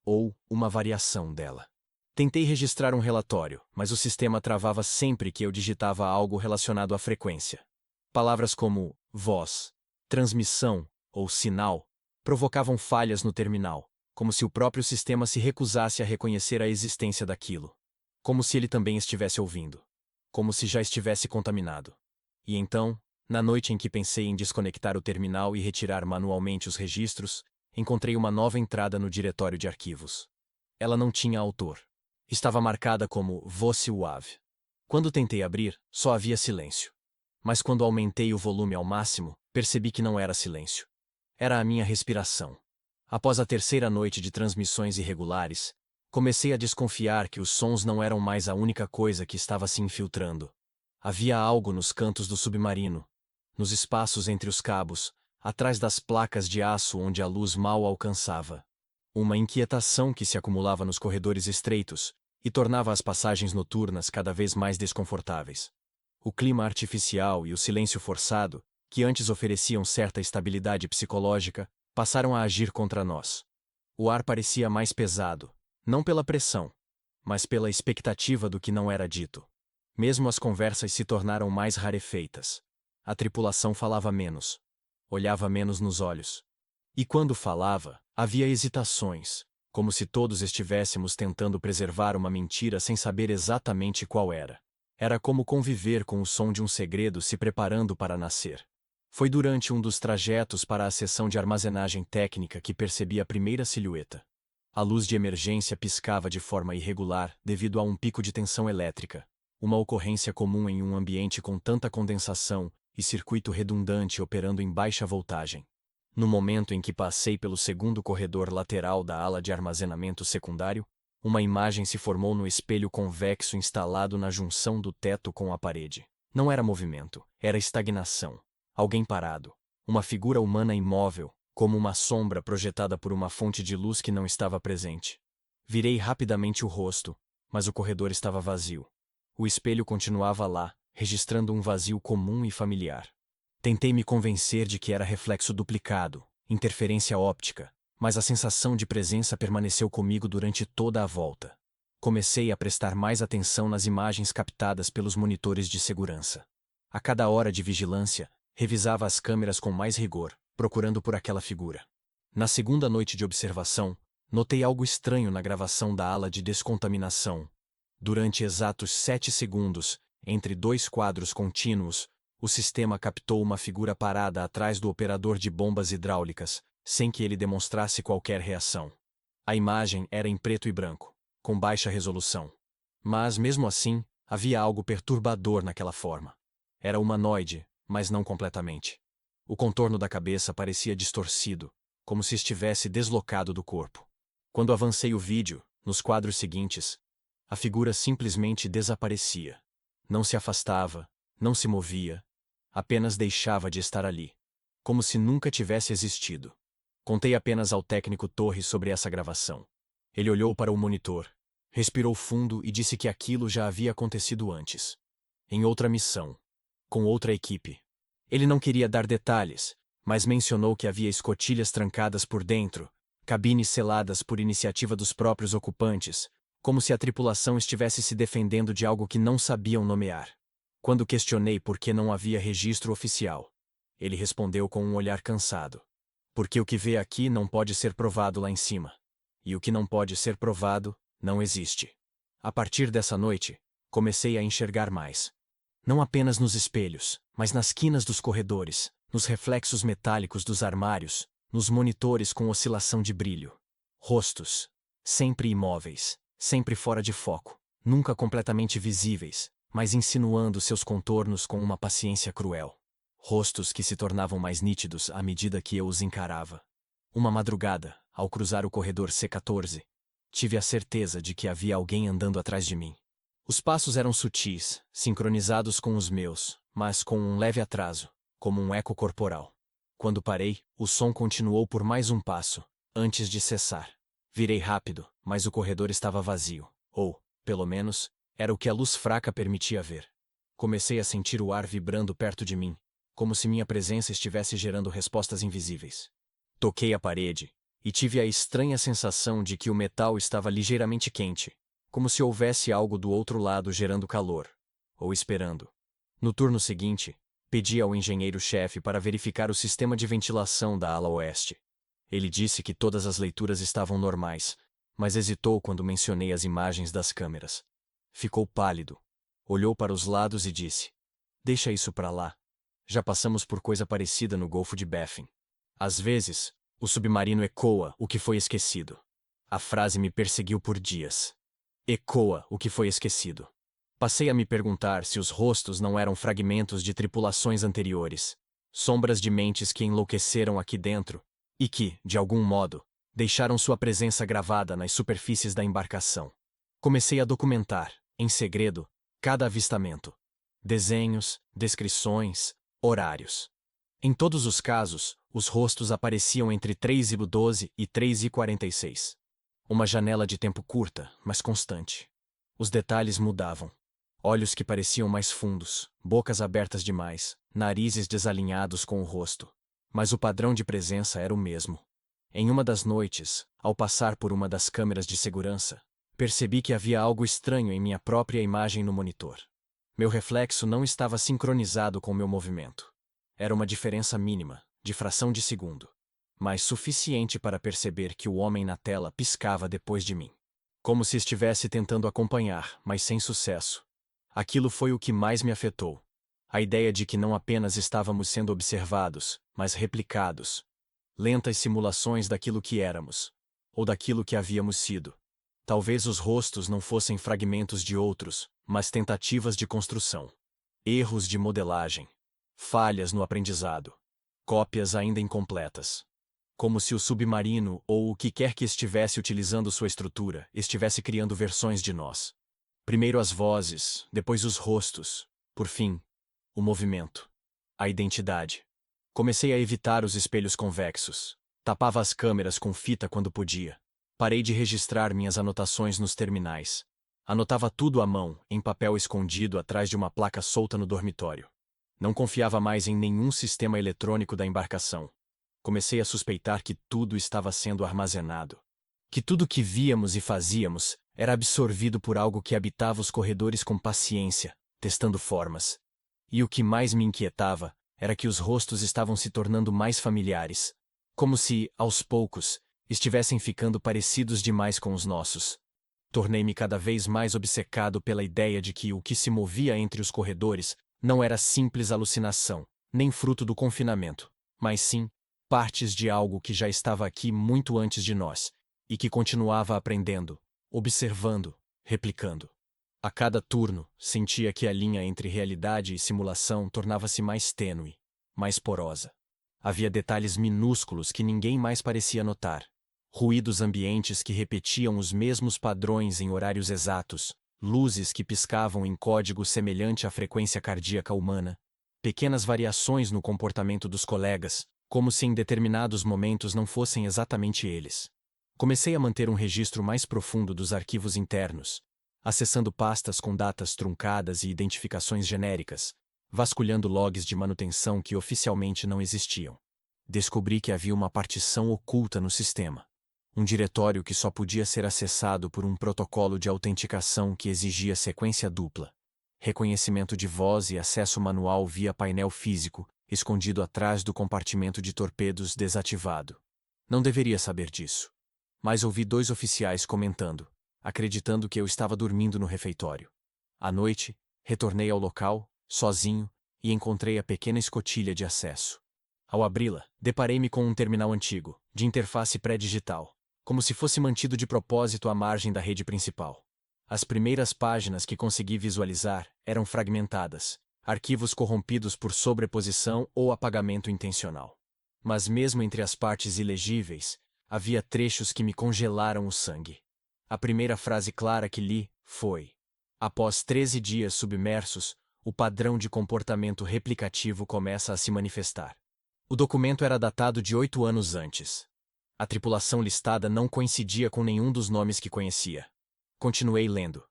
Ou uma variação dela. Tentei registrar um relatório, mas o sistema travava sempre que eu digitava algo relacionado à frequência. Palavras como voz, transmissão ou sinal provocavam falhas no terminal, como se o próprio sistema se recusasse a reconhecer a existência daquilo. Como se ele também estivesse ouvindo. Como se já estivesse contaminado. E então, na noite em que pensei em desconectar o terminal e retirar manualmente os registros, encontrei uma nova entrada no diretório de arquivos. Ela não tinha autor. Estava marcada como Voce Wave. Quando tentei abrir, só havia silêncio. Mas quando aumentei o volume ao máximo, percebi que não era silêncio. Era a minha respiração. Após a terceira noite de transmissões irregulares, comecei a desconfiar que os sons não eram mais a única coisa que estava se infiltrando. Havia algo nos cantos do submarino, nos espaços entre os cabos, atrás das placas de aço onde a luz mal alcançava. Uma inquietação que se acumulava nos corredores estreitos e tornava as passagens noturnas cada vez mais desconfortáveis. O clima artificial e o silêncio forçado, que antes ofereciam certa estabilidade psicológica, passaram a agir contra nós. O ar parecia mais pesado, não pela pressão, mas pela expectativa do que não era dito. Mesmo as conversas se tornaram mais rarefeitas. A tripulação falava menos, olhava menos nos olhos. E quando falava, havia hesitações, como se todos estivéssemos tentando preservar uma mentira sem saber exatamente qual era. Era como conviver com o som de um segredo se preparando para nascer. Foi durante um dos trajetos para a seção de armazenagem técnica que percebi a primeira silhueta. A luz de emergência piscava de forma irregular devido a um pico de tensão elétrica, uma ocorrência comum em um ambiente com tanta condensação e circuito redundante operando em baixa voltagem. No momento em que passei pelo segundo corredor lateral da ala de armazenamento secundário, uma imagem se formou no espelho convexo instalado na junção do teto com a parede. Não era movimento, era estagnação. Alguém parado. Uma figura humana imóvel, como uma sombra projetada por uma fonte de luz que não estava presente. Virei rapidamente o rosto, mas o corredor estava vazio. O espelho continuava lá, registrando um vazio comum e familiar. Tentei me convencer de que era reflexo duplicado, interferência óptica, mas a sensação de presença permaneceu comigo durante toda a volta. Comecei a prestar mais atenção nas imagens captadas pelos monitores de segurança. A cada hora de vigilância, revisava as câmeras com mais rigor, procurando por aquela figura. Na segunda noite de observação, notei algo estranho na gravação da ala de descontaminação. Durante exatos 7 segundos, entre 2 quadros contínuos, o sistema captou uma figura parada atrás do operador de bombas hidráulicas, sem que ele demonstrasse qualquer reação. A imagem era em preto e branco, com baixa resolução. Mas, mesmo assim, havia algo perturbador naquela forma. Era humanoide, mas não completamente. O contorno da cabeça parecia distorcido, como se estivesse deslocado do corpo. Quando avancei o vídeo, nos quadros seguintes, a figura simplesmente desaparecia. Não se afastava, não se movia, apenas deixava de estar ali, como se nunca tivesse existido. Contei apenas ao técnico Torres sobre essa gravação. Ele olhou para o monitor, respirou fundo e disse que aquilo já havia acontecido antes. Em outra missão, com outra equipe. Ele não queria dar detalhes, mas mencionou que havia escotilhas trancadas por dentro, cabines seladas por iniciativa dos próprios ocupantes, como se a tripulação estivesse se defendendo de algo que não sabiam nomear. Quando questionei por que não havia registro oficial, ele respondeu com um olhar cansado. Porque o que vê aqui não pode ser provado lá em cima. E o que não pode ser provado, não existe. A partir dessa noite, comecei a enxergar mais. Não apenas nos espelhos, mas nas quinas dos corredores, nos reflexos metálicos dos armários, nos monitores com oscilação de brilho. Rostos. Sempre imóveis, sempre fora de foco, nunca completamente visíveis, mas insinuando seus contornos com uma paciência cruel. Rostos que se tornavam mais nítidos à medida que eu os encarava. Uma madrugada, ao cruzar o corredor C14, tive a certeza de que havia alguém andando atrás de mim. Os passos eram sutis, sincronizados com os meus, mas com um leve atraso, como um eco corporal. Quando parei, o som continuou por mais um passo, antes de cessar. Virei rápido, mas o corredor estava vazio, ou, pelo menos, era o que a luz fraca permitia ver. Comecei a sentir o ar vibrando perto de mim, como se minha presença estivesse gerando respostas invisíveis. Toquei a parede, e tive a estranha sensação de que o metal estava ligeiramente quente, como se houvesse algo do outro lado gerando calor, ou esperando. No turno seguinte, pedi ao engenheiro-chefe para verificar o sistema de ventilação da ala oeste. Ele disse que todas as leituras estavam normais, mas hesitou quando mencionei as imagens das câmeras. Ficou pálido. Olhou para os lados e disse: "Deixa isso para lá. Já passamos por coisa parecida no Golfo de Baffin. Às vezes, o submarino ecoa o que foi esquecido." A frase me perseguiu por dias. Ecoa o que foi esquecido. Passei a me perguntar se os rostos não eram fragmentos de tripulações anteriores, sombras de mentes que enlouqueceram aqui dentro e que, de algum modo, deixaram sua presença gravada nas superfícies da embarcação. Comecei a documentar, em segredo, cada avistamento. Desenhos, descrições, horários. Em todos os casos, os rostos apareciam entre 3:12 e 3:46. Uma janela de tempo curta, mas constante. Os detalhes mudavam. Olhos que pareciam mais fundos, bocas abertas demais, narizes desalinhados com o rosto. Mas o padrão de presença era o mesmo. Em uma das noites, ao passar por uma das câmeras de segurança, percebi que havia algo estranho em minha própria imagem no monitor. Meu reflexo não estava sincronizado com meu movimento. Era uma diferença mínima, de fração de segundo, mas suficiente para perceber que o homem na tela piscava depois de mim. Como se estivesse tentando acompanhar, mas sem sucesso. Aquilo foi o que mais me afetou. A ideia de que não apenas estávamos sendo observados, mas replicados. Lentas simulações daquilo que éramos, ou daquilo que havíamos sido. Talvez os rostos não fossem fragmentos de outros, mas tentativas de construção. Erros de modelagem. Falhas no aprendizado. Cópias ainda incompletas. Como se o submarino ou o que quer que estivesse utilizando sua estrutura estivesse criando versões de nós. Primeiro as vozes, depois os rostos, por fim, o movimento, a identidade. Comecei a evitar os espelhos convexos. Tapava as câmeras com fita quando podia. Parei de registrar minhas anotações nos terminais. Anotava tudo à mão, em papel escondido atrás de uma placa solta no dormitório. Não confiava mais em nenhum sistema eletrônico da embarcação. Comecei a suspeitar que tudo estava sendo armazenado. Que tudo que víamos e fazíamos era absorvido por algo que habitava os corredores com paciência, testando formas. E o que mais me inquietava era que os rostos estavam se tornando mais familiares, como se, aos poucos, estivessem ficando parecidos demais com os nossos. Tornei-me cada vez mais obcecado pela ideia de que o que se movia entre os corredores não era simples alucinação, nem fruto do confinamento, mas sim partes de algo que já estava aqui muito antes de nós, e que continuava aprendendo, observando, replicando. A cada turno, sentia que a linha entre realidade e simulação tornava-se mais tênue, mais porosa. Havia detalhes minúsculos que ninguém mais parecia notar. Ruídos ambientes que repetiam os mesmos padrões em horários exatos, luzes que piscavam em código semelhante à frequência cardíaca humana, pequenas variações no comportamento dos colegas, como se em determinados momentos não fossem exatamente eles. Comecei a manter um registro mais profundo dos arquivos internos, acessando pastas com datas truncadas e identificações genéricas, vasculhando logs de manutenção que oficialmente não existiam. Descobri que havia uma partição oculta no sistema. Um diretório que só podia ser acessado por um protocolo de autenticação que exigia sequência dupla, reconhecimento de voz e acesso manual via painel físico, escondido atrás do compartimento de torpedos desativado. Não deveria saber disso. Mas ouvi 2 oficiais comentando, acreditando que eu estava dormindo no refeitório. À noite, retornei ao local, sozinho, e encontrei a pequena escotilha de acesso. Ao abri-la, deparei-me com um terminal antigo, de interface pré-digital, como se fosse mantido de propósito à margem da rede principal. As primeiras páginas que consegui visualizar eram fragmentadas, arquivos corrompidos por sobreposição ou apagamento intencional. Mas mesmo entre as partes ilegíveis, havia trechos que me congelaram o sangue. A primeira frase clara que li foi: após 13 dias submersos, o padrão de comportamento replicativo começa a se manifestar. O documento era datado de 8 anos antes. A tripulação listada não coincidia com nenhum dos nomes que conhecia. Continuei lendo.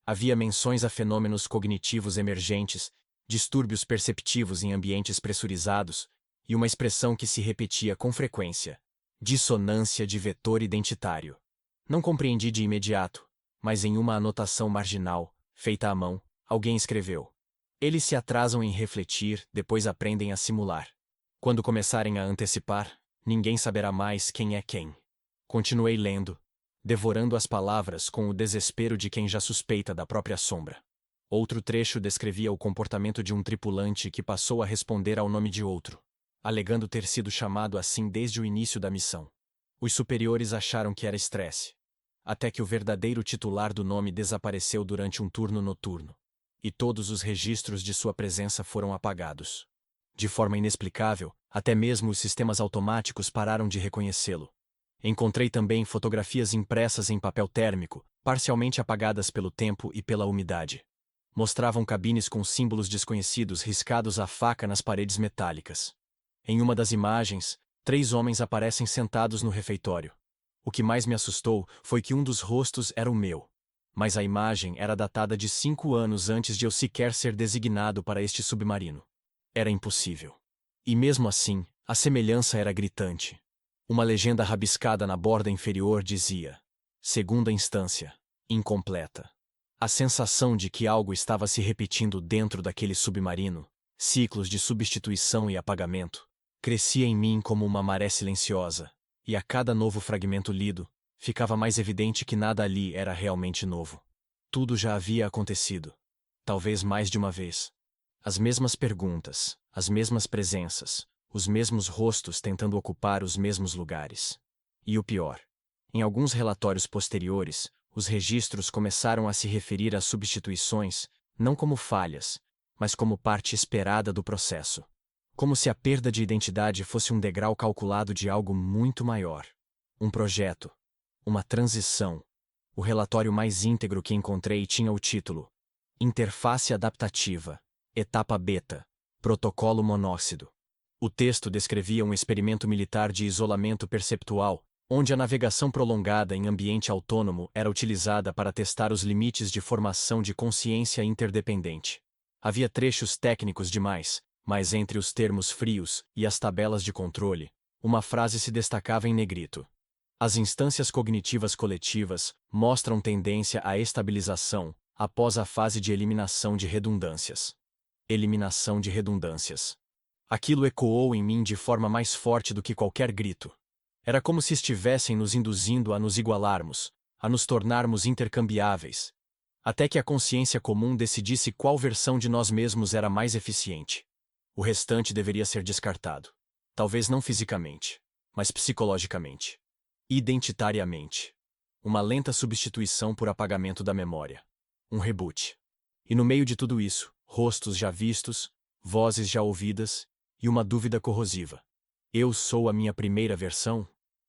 Havia menções a fenômenos cognitivos emergentes, distúrbios perceptivos em ambientes pressurizados, e uma expressão que se repetia com frequência: dissonância de vetor identitário. Não compreendi de imediato, mas em uma anotação marginal, feita à mão, alguém escreveu: eles se atrasam em refletir, depois aprendem a simular. Quando começarem a antecipar, ninguém saberá mais quem é quem. Continuei lendo, devorando as palavras com o desespero de quem já suspeita da própria sombra. Outro trecho descrevia o comportamento de um tripulante que passou a responder ao nome de outro, alegando ter sido chamado assim desde o início da missão. Os superiores acharam que era estresse, até que o verdadeiro titular do nome desapareceu durante um turno noturno, e todos os registros de sua presença foram apagados. De forma inexplicável, até mesmo os sistemas automáticos pararam de reconhecê-lo. Encontrei também fotografias impressas em papel térmico, parcialmente apagadas pelo tempo e pela umidade. Mostravam cabines com símbolos desconhecidos riscados à faca nas paredes metálicas. Em uma das imagens, 3 homens aparecem sentados no refeitório. O que mais me assustou foi que um dos rostos era o meu. Mas a imagem era datada de 5 anos antes de eu sequer ser designado para este submarino. Era impossível. E mesmo assim, a semelhança era gritante. Uma legenda rabiscada na borda inferior dizia: segunda instância, incompleta. A sensação de que algo estava se repetindo dentro daquele submarino, ciclos de substituição e apagamento, crescia em mim como uma maré silenciosa, e a cada novo fragmento lido, ficava mais evidente que nada ali era realmente novo. Tudo já havia acontecido. Talvez mais de uma vez. As mesmas perguntas, as mesmas presenças, os mesmos rostos tentando ocupar os mesmos lugares. E o pior: em alguns relatórios posteriores, os registros começaram a se referir às substituições, não como falhas, mas como parte esperada do processo. Como se a perda de identidade fosse um degrau calculado de algo muito maior. Um projeto. Uma transição. O relatório mais íntegro que encontrei tinha o título: Interface Adaptativa, Etapa Beta, Protocolo monóxido. O texto descrevia um experimento militar de isolamento perceptual, onde a navegação prolongada em ambiente autônomo era utilizada para testar os limites de formação de consciência interdependente. Havia trechos técnicos demais, mas entre os termos frios e as tabelas de controle, uma frase se destacava em negrito. As instâncias cognitivas coletivas mostram tendência à estabilização após a fase de eliminação de redundâncias. Eliminação de redundâncias. Aquilo ecoou em mim de forma mais forte do que qualquer grito. Era como se estivessem nos induzindo a nos igualarmos, a nos tornarmos intercambiáveis, até que a consciência comum decidisse qual versão de nós mesmos era mais eficiente. O restante deveria ser descartado. Talvez não fisicamente, mas psicologicamente. Identitariamente. Uma lenta substituição por apagamento da memória. Um reboot. E no meio de tudo isso, rostos já vistos, vozes já ouvidas, e uma dúvida corrosiva. Eu sou a minha primeira versão?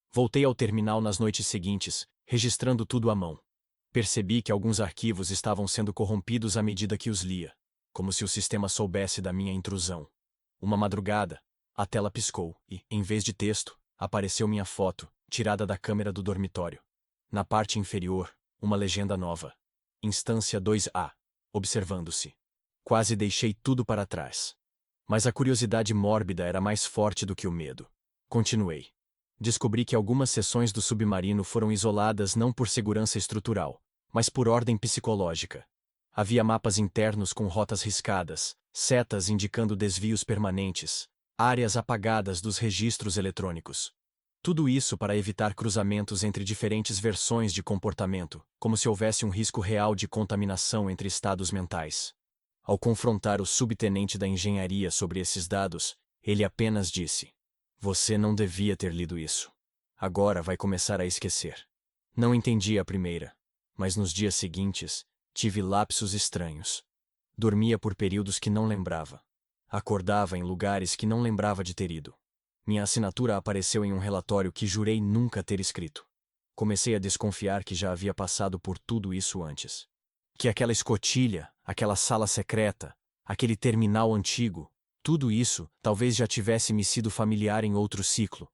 Voltei ao terminal nas noites seguintes, registrando tudo à mão. Percebi que alguns arquivos estavam sendo corrompidos à medida que os lia, como se o sistema soubesse da minha intrusão. Uma madrugada, a tela piscou e, em vez de texto, apareceu minha foto, tirada da câmera do dormitório. Na parte inferior, uma legenda nova. Instância 2A. Observando-se. Quase deixei tudo para trás. Mas a curiosidade mórbida era mais forte do que o medo. Continuei. Descobri que algumas seções do submarino foram isoladas não por segurança estrutural, mas por ordem psicológica. Havia mapas internos com rotas riscadas, setas indicando desvios permanentes, áreas apagadas dos registros eletrônicos. Tudo isso para evitar cruzamentos entre diferentes versões de comportamento, como se houvesse um risco real de contaminação entre estados mentais. Ao confrontar o subtenente da engenharia sobre esses dados, ele apenas disse: "Você não devia ter lido isso. Agora vai começar a esquecer." Não entendi a primeira, mas nos dias seguintes, tive lapsos estranhos. Dormia por períodos que não lembrava. Acordava em lugares que não lembrava de ter ido. Minha assinatura apareceu em um relatório que jurei nunca ter escrito. Comecei a desconfiar que já havia passado por tudo isso antes. Que aquela escotilha, aquela sala secreta, aquele terminal antigo, tudo isso talvez já tivesse me sido familiar em outro ciclo.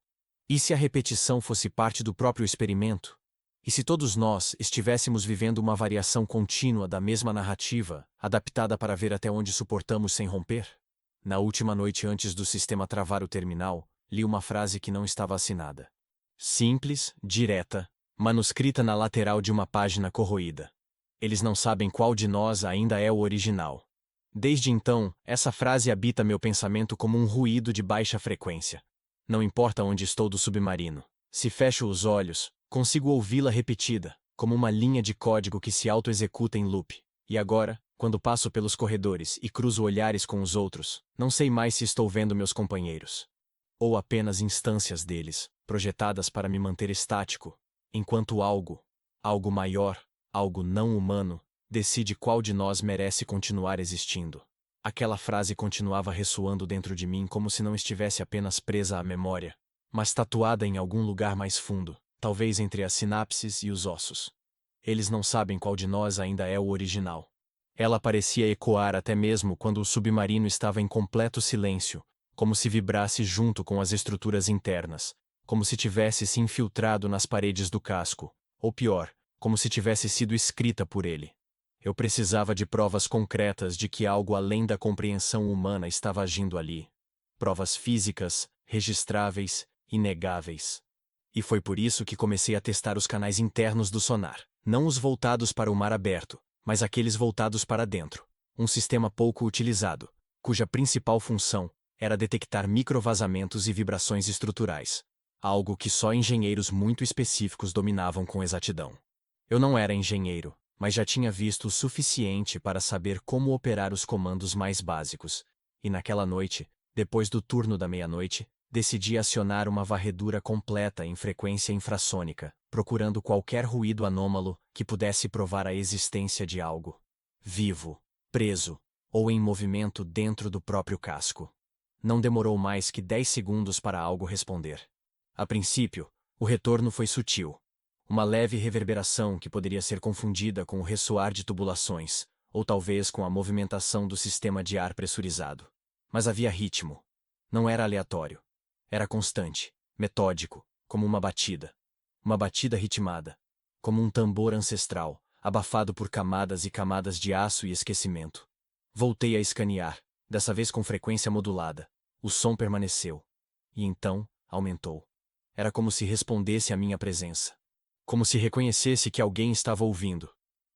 E se a repetição fosse parte do próprio experimento? E se todos nós estivéssemos vivendo uma variação contínua da mesma narrativa, adaptada para ver até onde suportamos sem romper? Na última noite antes do sistema travar o terminal, li uma frase que não estava assinada. Simples, direta, manuscrita na lateral de uma página corroída. Eles não sabem qual de nós ainda é o original. Desde então, essa frase habita meu pensamento como um ruído de baixa frequência. Não importa onde estou do submarino. Se fecho os olhos, consigo ouvi-la repetida, como uma linha de código que se auto-executa em loop. E agora, quando passo pelos corredores e cruzo olhares com os outros, não sei mais se estou vendo meus companheiros. Ou apenas instâncias deles, projetadas para me manter estático, enquanto algo maior, algo não humano, decide qual de nós merece continuar existindo. Aquela frase continuava ressoando dentro de mim como se não estivesse apenas presa à memória, mas tatuada em algum lugar mais fundo, talvez entre as sinapses e os ossos. Eles não sabem qual de nós ainda é o original. Ela parecia ecoar até mesmo quando o submarino estava em completo silêncio, como se vibrasse junto com as estruturas internas, como se tivesse se infiltrado nas paredes do casco, ou pior, como se tivesse sido escrita por ele. Eu precisava de provas concretas de que algo além da compreensão humana estava agindo ali. Provas físicas, registráveis, inegáveis. E foi por isso que comecei a testar os canais internos do sonar, não os voltados para o mar aberto, mas aqueles voltados para dentro, um sistema pouco utilizado, cuja principal função era detectar microvazamentos e vibrações estruturais, algo que só engenheiros muito específicos dominavam com exatidão. Eu não era engenheiro, mas já tinha visto o suficiente para saber como operar os comandos mais básicos, e naquela noite, depois do turno da meia-noite, decidi acionar uma varredura completa em frequência infrassônica, procurando qualquer ruído anômalo que pudesse provar a existência de algo vivo, preso, ou em movimento dentro do próprio casco. Não demorou mais que 10 segundos para algo responder. A princípio, o retorno foi sutil. Uma leve reverberação que poderia ser confundida com o ressoar de tubulações, ou talvez com a movimentação do sistema de ar pressurizado. Mas havia ritmo. Não era aleatório. Era constante, metódico, como uma batida. Uma batida ritmada. Como um tambor ancestral, abafado por camadas e camadas de aço e esquecimento. Voltei a escanear, dessa vez com frequência modulada. O som permaneceu. E então, aumentou. Era como se respondesse à minha presença. Como se reconhecesse que alguém estava ouvindo.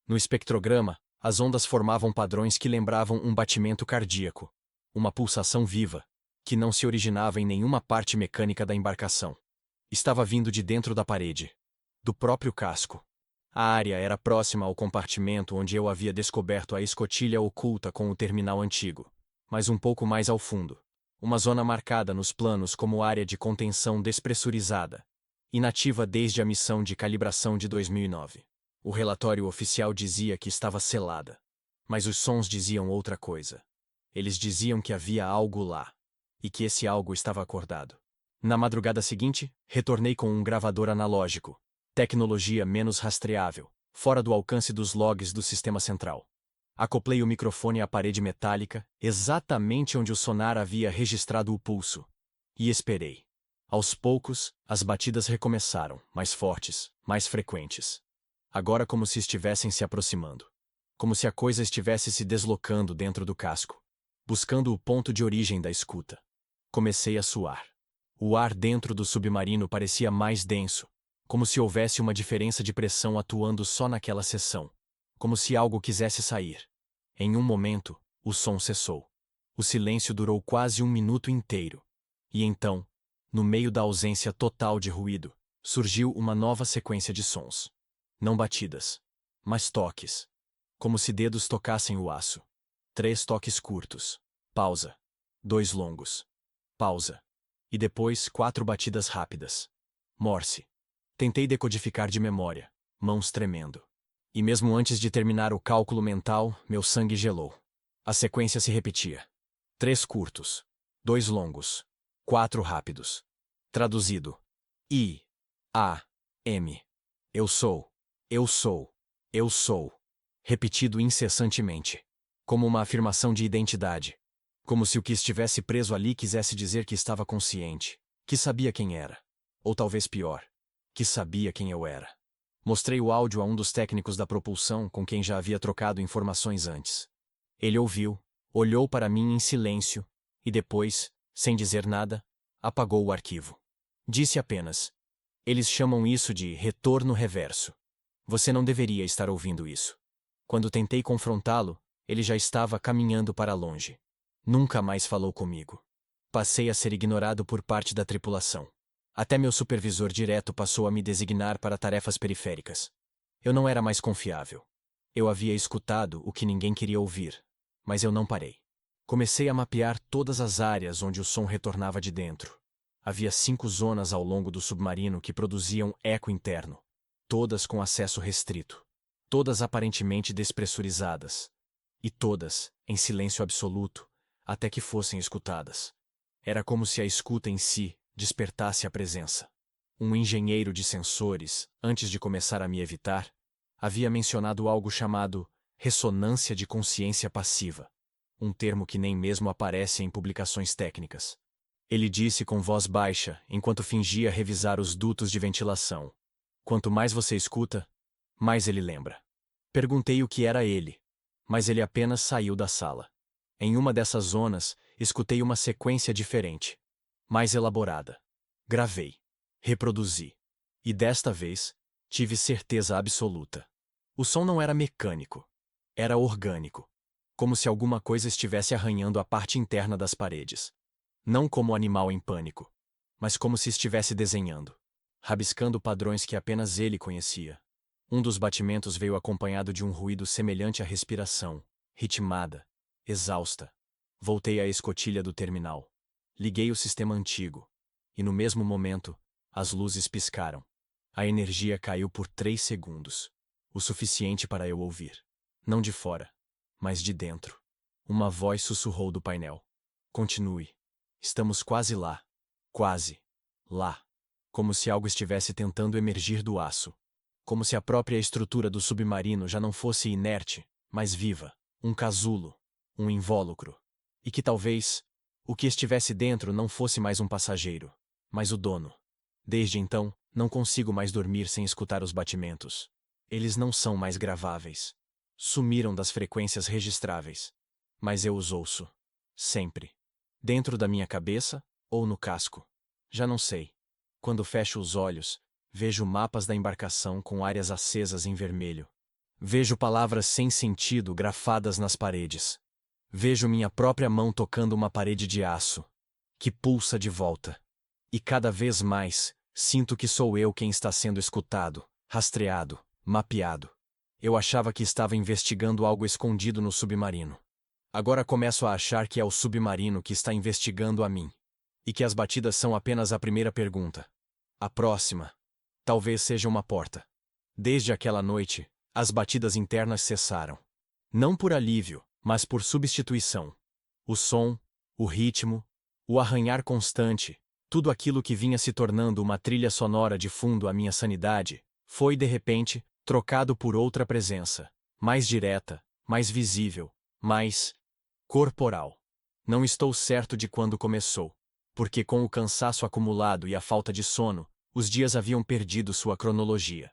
No espectrograma, as ondas formavam padrões que lembravam um batimento cardíaco. Uma pulsação viva, que não se originava em nenhuma parte mecânica da embarcação. Estava vindo de dentro da parede. Do próprio casco. A área era próxima ao compartimento onde eu havia descoberto a escotilha oculta com o terminal antigo. Mas um pouco mais ao fundo. Uma zona marcada nos planos como área de contenção despressurizada. Inativa desde a missão de calibração de 2009. O relatório oficial dizia que estava selada. Mas os sons diziam outra coisa. Eles diziam que havia algo lá. E que esse algo estava acordado. Na madrugada seguinte, retornei com um gravador analógico. Tecnologia menos rastreável, fora do alcance dos logs do sistema central. Acoplei o microfone à parede metálica, exatamente onde o sonar havia registrado o pulso. E esperei. Aos poucos, as batidas recomeçaram, mais fortes, mais frequentes. Agora como se estivessem se aproximando. Como se a coisa estivesse se deslocando dentro do casco. Buscando o ponto de origem da escuta. Comecei a suar. O ar dentro do submarino parecia mais denso, como se houvesse uma diferença de pressão atuando só naquela seção. Como se algo quisesse sair. Em um momento, o som cessou. O silêncio durou quase um minuto inteiro. E então, no meio da ausência total de ruído, surgiu uma nova sequência de sons. Não batidas, mas toques. Como se dedos tocassem o aço. 3 toques curtos. Pausa. 2 longos. Pausa. E depois 4 batidas rápidas. Morse. Tentei decodificar de memória, mãos tremendo. E mesmo antes de terminar o cálculo mental, meu sangue gelou. A sequência se repetia. 3 curtos. 2 longos. 4 rápidos. Traduzido. I. A. M. Eu sou. Eu sou. Eu sou. Repetido incessantemente. Como uma afirmação de identidade. Como se o que estivesse preso ali quisesse dizer que estava consciente. Que sabia quem era. Ou talvez pior. Que sabia quem eu era. Mostrei o áudio a um dos técnicos da propulsão com quem já havia trocado informações antes. Ele ouviu, olhou para mim em silêncio, e depois, sem dizer nada, apagou o arquivo. Disse apenas: eles chamam isso de retorno reverso. Você não deveria estar ouvindo isso. Quando tentei confrontá-lo, ele já estava caminhando para longe. Nunca mais falou comigo. Passei a ser ignorado por parte da tripulação. Até meu supervisor direto passou a me designar para tarefas periféricas. Eu não era mais confiável. Eu havia escutado o que ninguém queria ouvir, mas eu não parei. Comecei a mapear todas as áreas onde o som retornava de dentro. Havia 5 zonas ao longo do submarino que produziam eco interno, todas com acesso restrito, todas aparentemente despressurizadas, e todas em silêncio absoluto, até que fossem escutadas. Era como se a escuta em si despertasse a presença. Um engenheiro de sensores, antes de começar a me evitar, havia mencionado algo chamado ressonância de consciência passiva, um termo que nem mesmo aparece em publicações técnicas. Ele disse com voz baixa, enquanto fingia revisar os dutos de ventilação. Quanto mais você escuta, mais ele lembra. Perguntei o que era ele, mas ele apenas saiu da sala. Em uma dessas zonas, escutei uma sequência diferente, mais elaborada. Gravei. Reproduzi. E desta vez, tive certeza absoluta. O som não era mecânico. Era orgânico. Como se alguma coisa estivesse arranhando a parte interna das paredes. Não como animal em pânico, mas como se estivesse desenhando. Rabiscando padrões que apenas ele conhecia. Um dos batimentos veio acompanhado de um ruído semelhante à respiração, ritmada, exausta. Voltei à escotilha do terminal. Liguei o sistema antigo. E no mesmo momento, as luzes piscaram. A energia caiu por 3 segundos. O suficiente para eu ouvir. Não de fora, mas de dentro. Uma voz sussurrou do painel. Continue. Estamos quase lá. Quase. Lá. Como se algo estivesse tentando emergir do aço. Como se a própria estrutura do submarino já não fosse inerte, mas viva. Um casulo. Um invólucro. E que talvez, O que estivesse dentro não fosse mais um passageiro, mas o dono. Desde então, não consigo mais dormir sem escutar os batimentos. Eles não são mais graváveis. Sumiram das frequências registráveis. Mas eu os ouço. Sempre. Dentro da minha cabeça ou no casco. Já não sei. Quando fecho os olhos, vejo mapas da embarcação com áreas acesas em vermelho. Vejo palavras sem sentido grafadas nas paredes. Vejo minha própria mão tocando uma parede de aço, que pulsa de volta. E cada vez mais, sinto que sou eu quem está sendo escutado, rastreado, mapeado. Eu achava que estava investigando algo escondido no submarino. Agora começo a achar que é o submarino que está investigando a mim. E que as batidas são apenas a primeira pergunta. A próxima, talvez seja uma porta. Desde aquela noite, as batidas internas cessaram. Não por alívio, mas por substituição. O som, o ritmo, o arranhar constante, tudo aquilo que vinha se tornando uma trilha sonora de fundo à minha sanidade, foi de repente trocado por outra presença, mais direta, mais visível, mais corporal. Não estou certo de quando começou, porque com o cansaço acumulado e a falta de sono, os dias haviam perdido sua cronologia.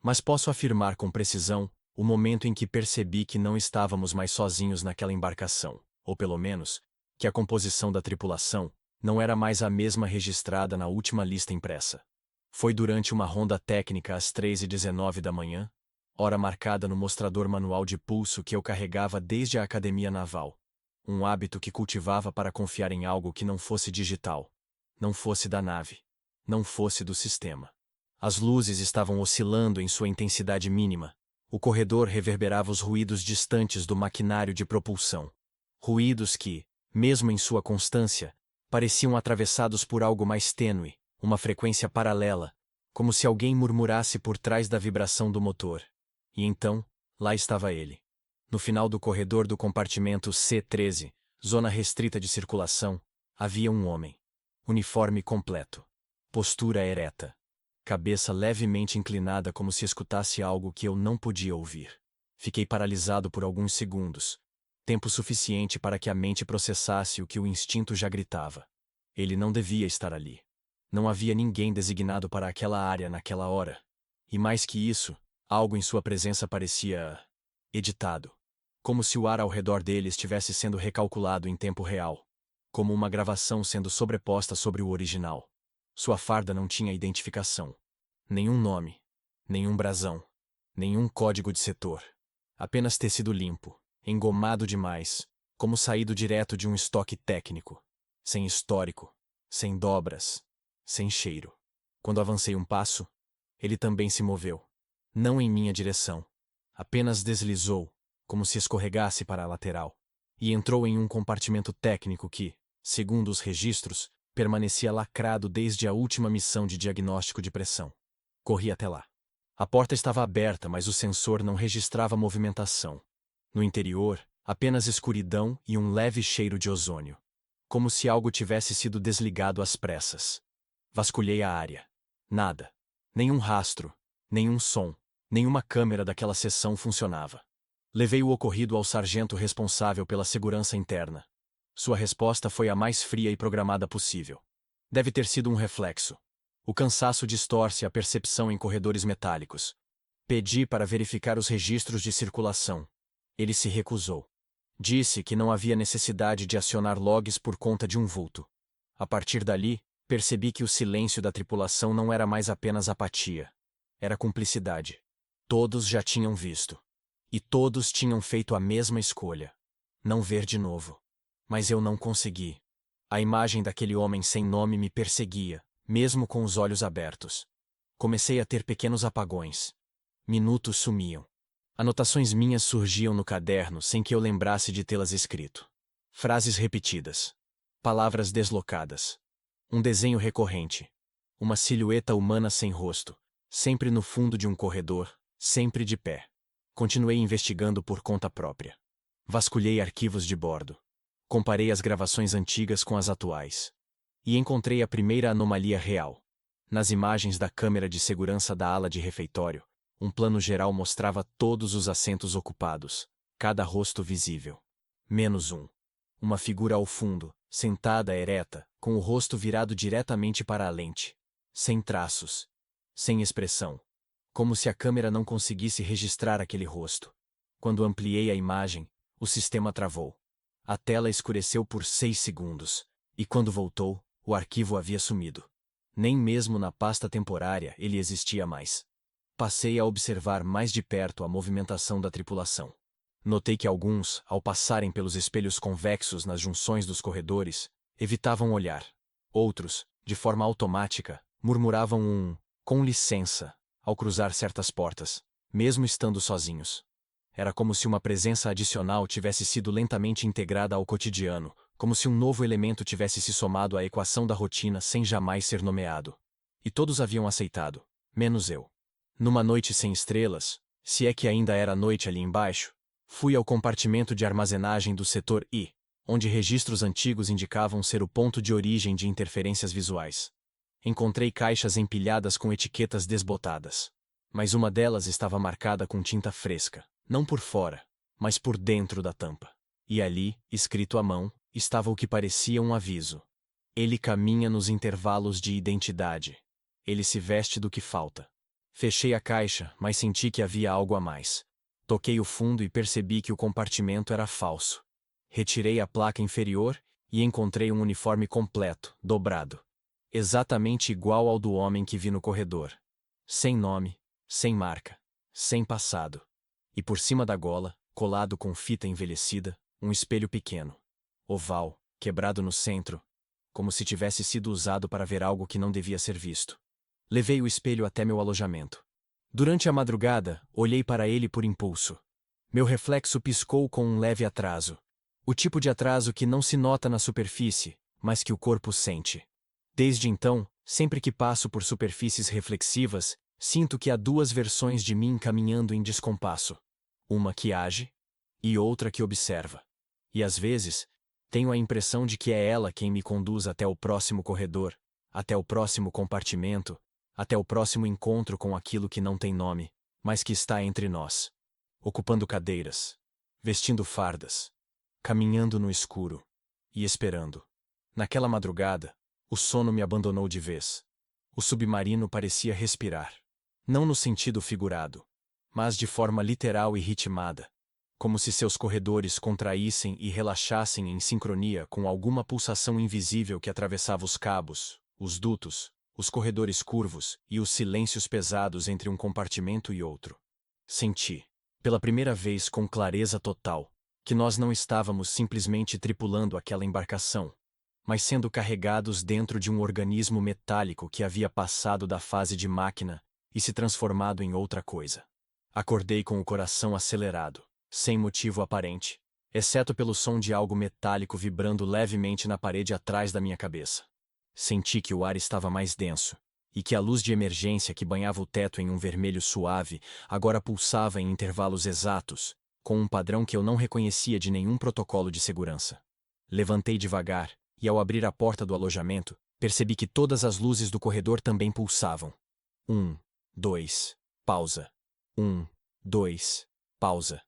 Mas posso afirmar com precisão o momento em que percebi que não estávamos mais sozinhos naquela embarcação, ou pelo menos, que a composição da tripulação não era mais a mesma registrada na última lista impressa. Foi durante uma ronda técnica às 3h19 da manhã, hora marcada no mostrador manual de pulso que eu carregava desde a academia naval. Um hábito que cultivava para confiar em algo que não fosse digital, não fosse da nave, não fosse do sistema. As luzes estavam oscilando em sua intensidade mínima. O corredor reverberava os ruídos distantes do maquinário de propulsão. Ruídos que, mesmo em sua constância, pareciam atravessados por algo mais tênue, uma frequência paralela, como se alguém murmurasse por trás da vibração do motor. E então, lá estava ele. No final do corredor do compartimento C-13, zona restrita de circulação, havia um homem. Uniforme completo. Postura ereta. Cabeça levemente inclinada como se escutasse algo que eu não podia ouvir. Fiquei paralisado por alguns segundos. Tempo suficiente para que a mente processasse o que o instinto já gritava. Ele não devia estar ali. Não havia ninguém designado para aquela área naquela hora. E mais que isso, algo em sua presença parecia editado. Como se o ar ao redor dele estivesse sendo recalculado em tempo real. Como uma gravação sendo sobreposta sobre o original. Sua farda não tinha identificação. Nenhum nome. Nenhum brasão. Nenhum código de setor. Apenas tecido limpo, engomado demais, como saído direto de um estoque técnico. Sem histórico. Sem dobras. Sem cheiro. Quando avancei um passo, ele também se moveu. Não em minha direção. Apenas deslizou, como se escorregasse para a lateral. E entrou em um compartimento técnico que, segundo os registros, permanecia lacrado desde a última missão de diagnóstico de pressão. Corri até lá. A porta estava aberta, mas o sensor não registrava movimentação. No interior, apenas escuridão e um leve cheiro de ozônio. Como se algo tivesse sido desligado às pressas. Vasculhei a área. Nada. Nenhum rastro, nenhum som, nenhuma câmera daquela seção funcionava. Levei o ocorrido ao sargento responsável pela segurança interna. Sua resposta foi a mais fria e programada possível. Deve ter sido um reflexo. O cansaço distorce a percepção em corredores metálicos. Pedi para verificar os registros de circulação. Ele se recusou. Disse que não havia necessidade de acionar logs por conta de um vulto. A partir dali, percebi que o silêncio da tripulação não era mais apenas apatia. Era cumplicidade. Todos já tinham visto. E todos tinham feito a mesma escolha. Não ver de novo. Mas eu não consegui. A imagem daquele homem sem nome me perseguia, mesmo com os olhos abertos. Comecei a ter pequenos apagões. Minutos sumiam. Anotações minhas surgiam no caderno sem que eu lembrasse de tê-las escrito. Frases repetidas. Palavras deslocadas. Um desenho recorrente. Uma silhueta humana sem rosto, sempre no fundo de um corredor, sempre de pé. Continuei investigando por conta própria. Vasculhei arquivos de bordo. Comparei as gravações antigas com as atuais. E encontrei a primeira anomalia real. Nas imagens da câmera de segurança da ala de refeitório, um plano geral mostrava todos os assentos ocupados, cada rosto visível. Menos um. Uma figura ao fundo, sentada ereta, com o rosto virado diretamente para a lente. Sem traços. Sem expressão. Como se a câmera não conseguisse registrar aquele rosto. Quando ampliei a imagem, o sistema travou. A tela escureceu por 6 segundos. E quando voltou, o arquivo havia sumido. Nem mesmo na pasta temporária ele existia mais. Passei a observar mais de perto a movimentação da tripulação. Notei que alguns, ao passarem pelos espelhos convexos nas junções dos corredores, evitavam olhar. Outros, de forma automática, murmuravam com licença, ao cruzar certas portas, mesmo estando sozinhos. Era como se uma presença adicional tivesse sido lentamente integrada ao cotidiano, como se um novo elemento tivesse se somado à equação da rotina sem jamais ser nomeado. E todos haviam aceitado, menos eu. Numa noite sem estrelas, se é que ainda era noite ali embaixo, fui ao compartimento de armazenagem do setor I, onde registros antigos indicavam ser o ponto de origem de interferências visuais. Encontrei caixas empilhadas com etiquetas desbotadas. Mas uma delas estava marcada com tinta fresca, não por fora, mas por dentro da tampa. E ali, escrito à mão, estava o que parecia um aviso. Ele caminha nos intervalos de identidade. Ele se veste do que falta. Fechei a caixa, mas senti que havia algo a mais. Toquei o fundo e percebi que o compartimento era falso. Retirei a placa inferior e encontrei um uniforme completo, dobrado. Exatamente igual ao do homem que vi no corredor. Sem nome, sem marca, sem passado. E por cima da gola, colado com fita envelhecida, um espelho pequeno. Oval, quebrado no centro, como se tivesse sido usado para ver algo que não devia ser visto. Levei o espelho até meu alojamento. Durante a madrugada, olhei para ele por impulso. Meu reflexo piscou com um leve atraso. O tipo de atraso que não se nota na superfície, mas que o corpo sente. Desde então, sempre que passo por superfícies reflexivas, sinto que há duas versões de mim caminhando em descompasso. Uma que age e outra que observa. E às vezes, tenho a impressão de que é ela quem me conduz até o próximo corredor, até o próximo compartimento, até o próximo encontro com aquilo que não tem nome, mas que está entre nós. Ocupando cadeiras, vestindo fardas, caminhando no escuro e esperando. Naquela madrugada, o sono me abandonou de vez. O submarino parecia respirar. Não no sentido figurado, mas de forma literal e ritmada, como se seus corredores contraíssem e relaxassem em sincronia com alguma pulsação invisível que atravessava os cabos, os dutos, os corredores curvos e os silêncios pesados entre um compartimento e outro. Senti, pela primeira vez com clareza total, que nós não estávamos simplesmente tripulando aquela embarcação, mas sendo carregados dentro de um organismo metálico que havia passado da fase de máquina e se transformado em outra coisa. Acordei com o coração acelerado, sem motivo aparente, exceto pelo som de algo metálico vibrando levemente na parede atrás da minha cabeça. Senti que o ar estava mais denso, e que a luz de emergência que banhava o teto em um vermelho suave agora pulsava em intervalos exatos, com um padrão que eu não reconhecia de nenhum protocolo de segurança. Levantei devagar, e ao abrir a porta do alojamento, percebi que todas as luzes do corredor também pulsavam. 1, 2, pausa. 1, 2, pausa.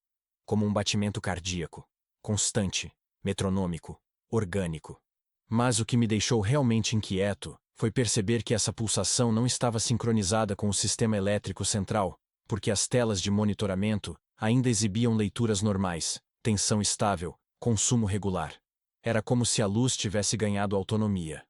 Como um batimento cardíaco, constante, metronômico, orgânico. Mas o que me deixou realmente inquieto foi perceber que essa pulsação não estava sincronizada com o sistema elétrico central, porque as telas de monitoramento ainda exibiam leituras normais, tensão estável, consumo regular. Era como se a luz tivesse ganhado autonomia.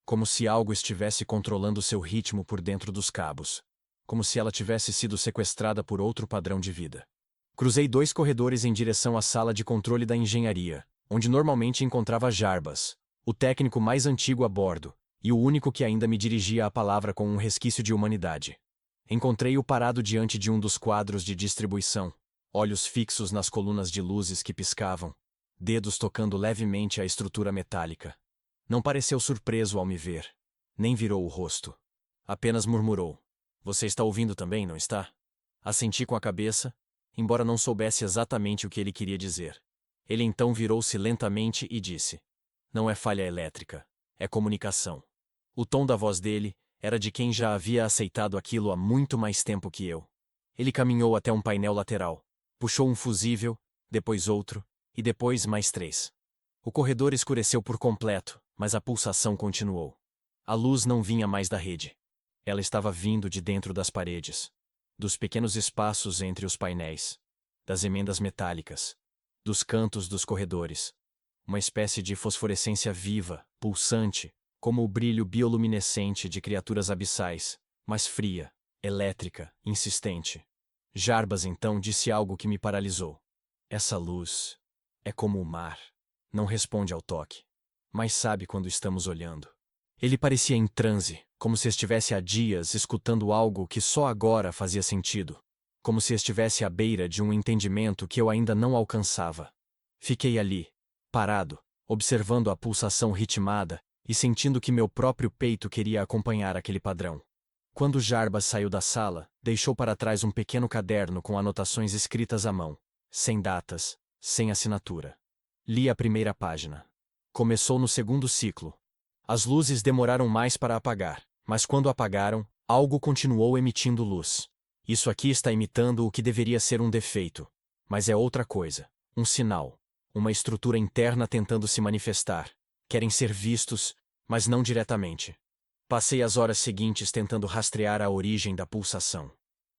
Como se algo estivesse controlando seu ritmo por dentro dos cabos. Como se ela tivesse sido sequestrada por outro padrão de vida. Cruzei 2 corredores em direção à sala de controle da engenharia, onde normalmente encontrava Jarbas, o técnico mais antigo a bordo, e o único que ainda me dirigia a palavra com um resquício de humanidade. Encontrei-o parado diante de um dos quadros de distribuição, olhos fixos nas colunas de luzes que piscavam, dedos tocando levemente a estrutura metálica. Não pareceu surpreso ao me ver, nem virou o rosto. Apenas murmurou: "Você está ouvindo também, não está?" Assenti com a cabeça, embora não soubesse exatamente o que ele queria dizer. Ele então virou-se lentamente e disse: "Não é falha elétrica, é comunicação." O tom da voz dele era de quem já havia aceitado aquilo há muito mais tempo que eu. Ele caminhou até um painel lateral, puxou um fusível, depois outro, e depois mais 3. O corredor escureceu por completo, mas a pulsação continuou. A luz não vinha mais da rede. Ela estava vindo de dentro das paredes, dos pequenos espaços entre os painéis, das emendas metálicas, dos cantos dos corredores. Uma espécie de fosforescência viva, pulsante, como o brilho bioluminescente de criaturas abissais, mas fria, elétrica, insistente. Jarbas então disse algo que me paralisou. Essa luz é como o mar. Não responde ao toque, mas sabe quando estamos olhando. Ele parecia em transe, como se estivesse há dias escutando algo que só agora fazia sentido, como se estivesse à beira de um entendimento que eu ainda não alcançava. Fiquei ali, parado, observando a pulsação ritmada e sentindo que meu próprio peito queria acompanhar aquele padrão. Quando Jarbas saiu da sala, deixou para trás um pequeno caderno com anotações escritas à mão, sem datas, sem assinatura. Li a primeira página. Começou no segundo ciclo. As luzes demoraram mais para apagar, mas quando apagaram, algo continuou emitindo luz. Isso aqui está imitando o que deveria ser um defeito, mas é outra coisa, um sinal, uma estrutura interna tentando se manifestar. Querem ser vistos, mas não diretamente. Passei as horas seguintes tentando rastrear a origem da pulsação.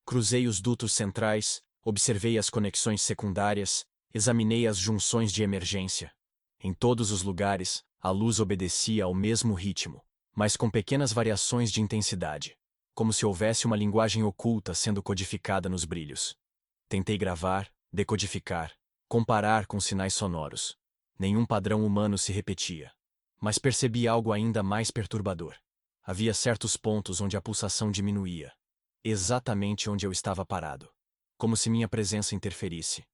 Cruzei os dutos centrais, observei as conexões secundárias, examinei as junções de emergência. Em todos os lugares, a luz obedecia ao mesmo ritmo, mas com pequenas variações de intensidade, como se houvesse uma linguagem oculta sendo codificada nos brilhos. Tentei gravar, decodificar, comparar com sinais sonoros. Nenhum padrão humano se repetia. Mas percebi algo ainda mais perturbador. Havia certos pontos onde a pulsação diminuía, exatamente onde eu estava parado. Como se minha presença interferisse.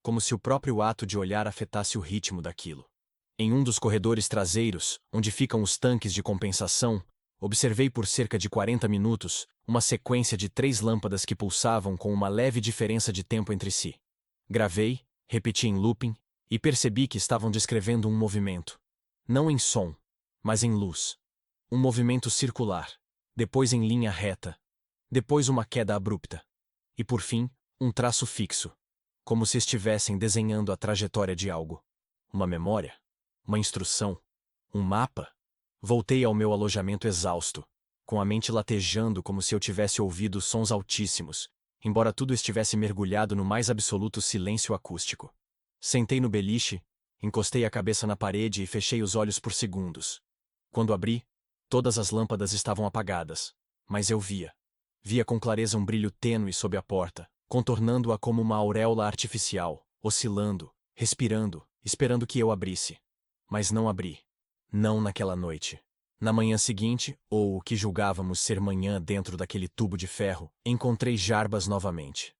Como se o próprio ato de olhar afetasse o ritmo daquilo. Em um dos corredores traseiros, onde ficam os tanques de compensação, observei por cerca de 40 minutos uma sequência de 3 lâmpadas que pulsavam com uma leve diferença de tempo entre si. Gravei, repeti em looping, e percebi que estavam descrevendo um movimento. Não em som, mas em luz. Um movimento circular, depois em linha reta, depois uma queda abrupta. E por fim, um traço fixo, como se estivessem desenhando a trajetória de algo. Uma memória? Uma instrução? Um mapa? Voltei ao meu alojamento exausto, com a mente latejando como se eu tivesse ouvido sons altíssimos, embora tudo estivesse mergulhado no mais absoluto silêncio acústico. Sentei no beliche, encostei a cabeça na parede e fechei os olhos por segundos. Quando abri, todas as lâmpadas estavam apagadas, mas eu via. Via com clareza um brilho tênue sob a porta, contornando-a como uma auréola artificial, oscilando, respirando, esperando que eu abrisse. Mas não abri. Não naquela noite. Na manhã seguinte, ou o que julgávamos ser manhã dentro daquele tubo de ferro, encontrei Jarbas novamente.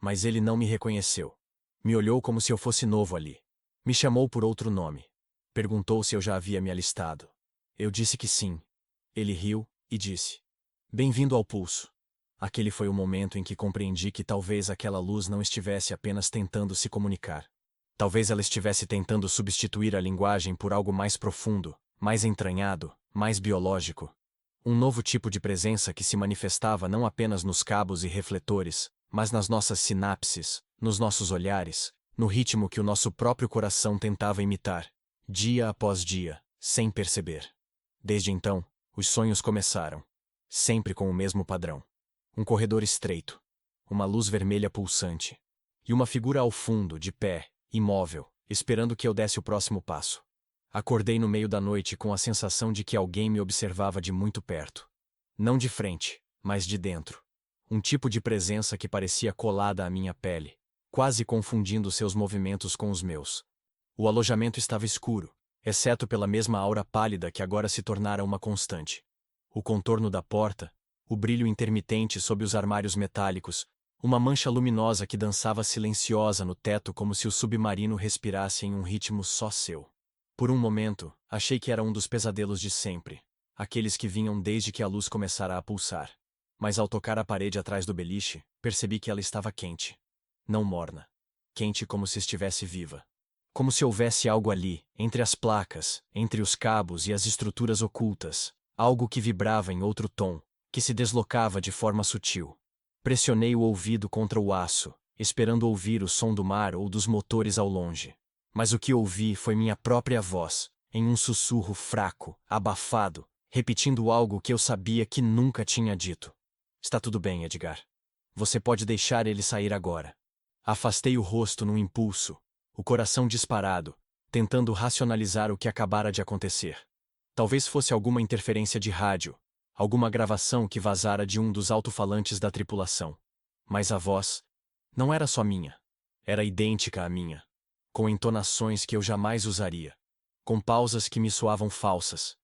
Mas ele não me reconheceu. Me olhou como se eu fosse novo ali. Me chamou por outro nome. Perguntou se eu já havia me alistado. Eu disse que sim. Ele riu e disse: "Bem-vindo ao pulso." Aquele foi o momento em que compreendi que talvez aquela luz não estivesse apenas tentando se comunicar. Talvez ela estivesse tentando substituir a linguagem por algo mais profundo, mais entranhado, mais biológico. Um novo tipo de presença que se manifestava não apenas nos cabos e refletores, mas nas nossas sinapses, nos nossos olhares, no ritmo que o nosso próprio coração tentava imitar, dia após dia, sem perceber. Desde então, os sonhos começaram, sempre com o mesmo padrão. Um corredor estreito, uma luz vermelha pulsante, e uma figura ao fundo, de pé, imóvel, esperando que eu desse o próximo passo. Acordei no meio da noite com a sensação de que alguém me observava de muito perto. Não de frente, mas de dentro. Um tipo de presença que parecia colada à minha pele, quase confundindo seus movimentos com os meus. O alojamento estava escuro, exceto pela mesma aura pálida que agora se tornara uma constante. O contorno da porta, o brilho intermitente sob os armários metálicos, uma mancha luminosa que dançava silenciosa no teto como se o submarino respirasse em um ritmo só seu. Por um momento, achei que era um dos pesadelos de sempre, aqueles que vinham desde que a luz começara a pulsar. Mas ao tocar a parede atrás do beliche, percebi que ela estava quente. Não morna. Quente como se estivesse viva. Como se houvesse algo ali, entre as placas, entre os cabos e as estruturas ocultas, algo que vibrava em outro tom, que se deslocava de forma sutil. Pressionei o ouvido contra o aço, esperando ouvir o som do mar ou dos motores ao longe. Mas o que ouvi foi minha própria voz, em um sussurro fraco, abafado, repetindo algo que eu sabia que nunca tinha dito. Está tudo bem, Edgar. Você pode deixar ele sair agora. Afastei o rosto num impulso, o coração disparado, tentando racionalizar o que acabara de acontecer. Talvez fosse alguma interferência de rádio, alguma gravação que vazara de um dos alto-falantes da tripulação. Mas a voz não era só minha. Era idêntica à minha, com entonações que eu jamais usaria, com pausas que me soavam falsas,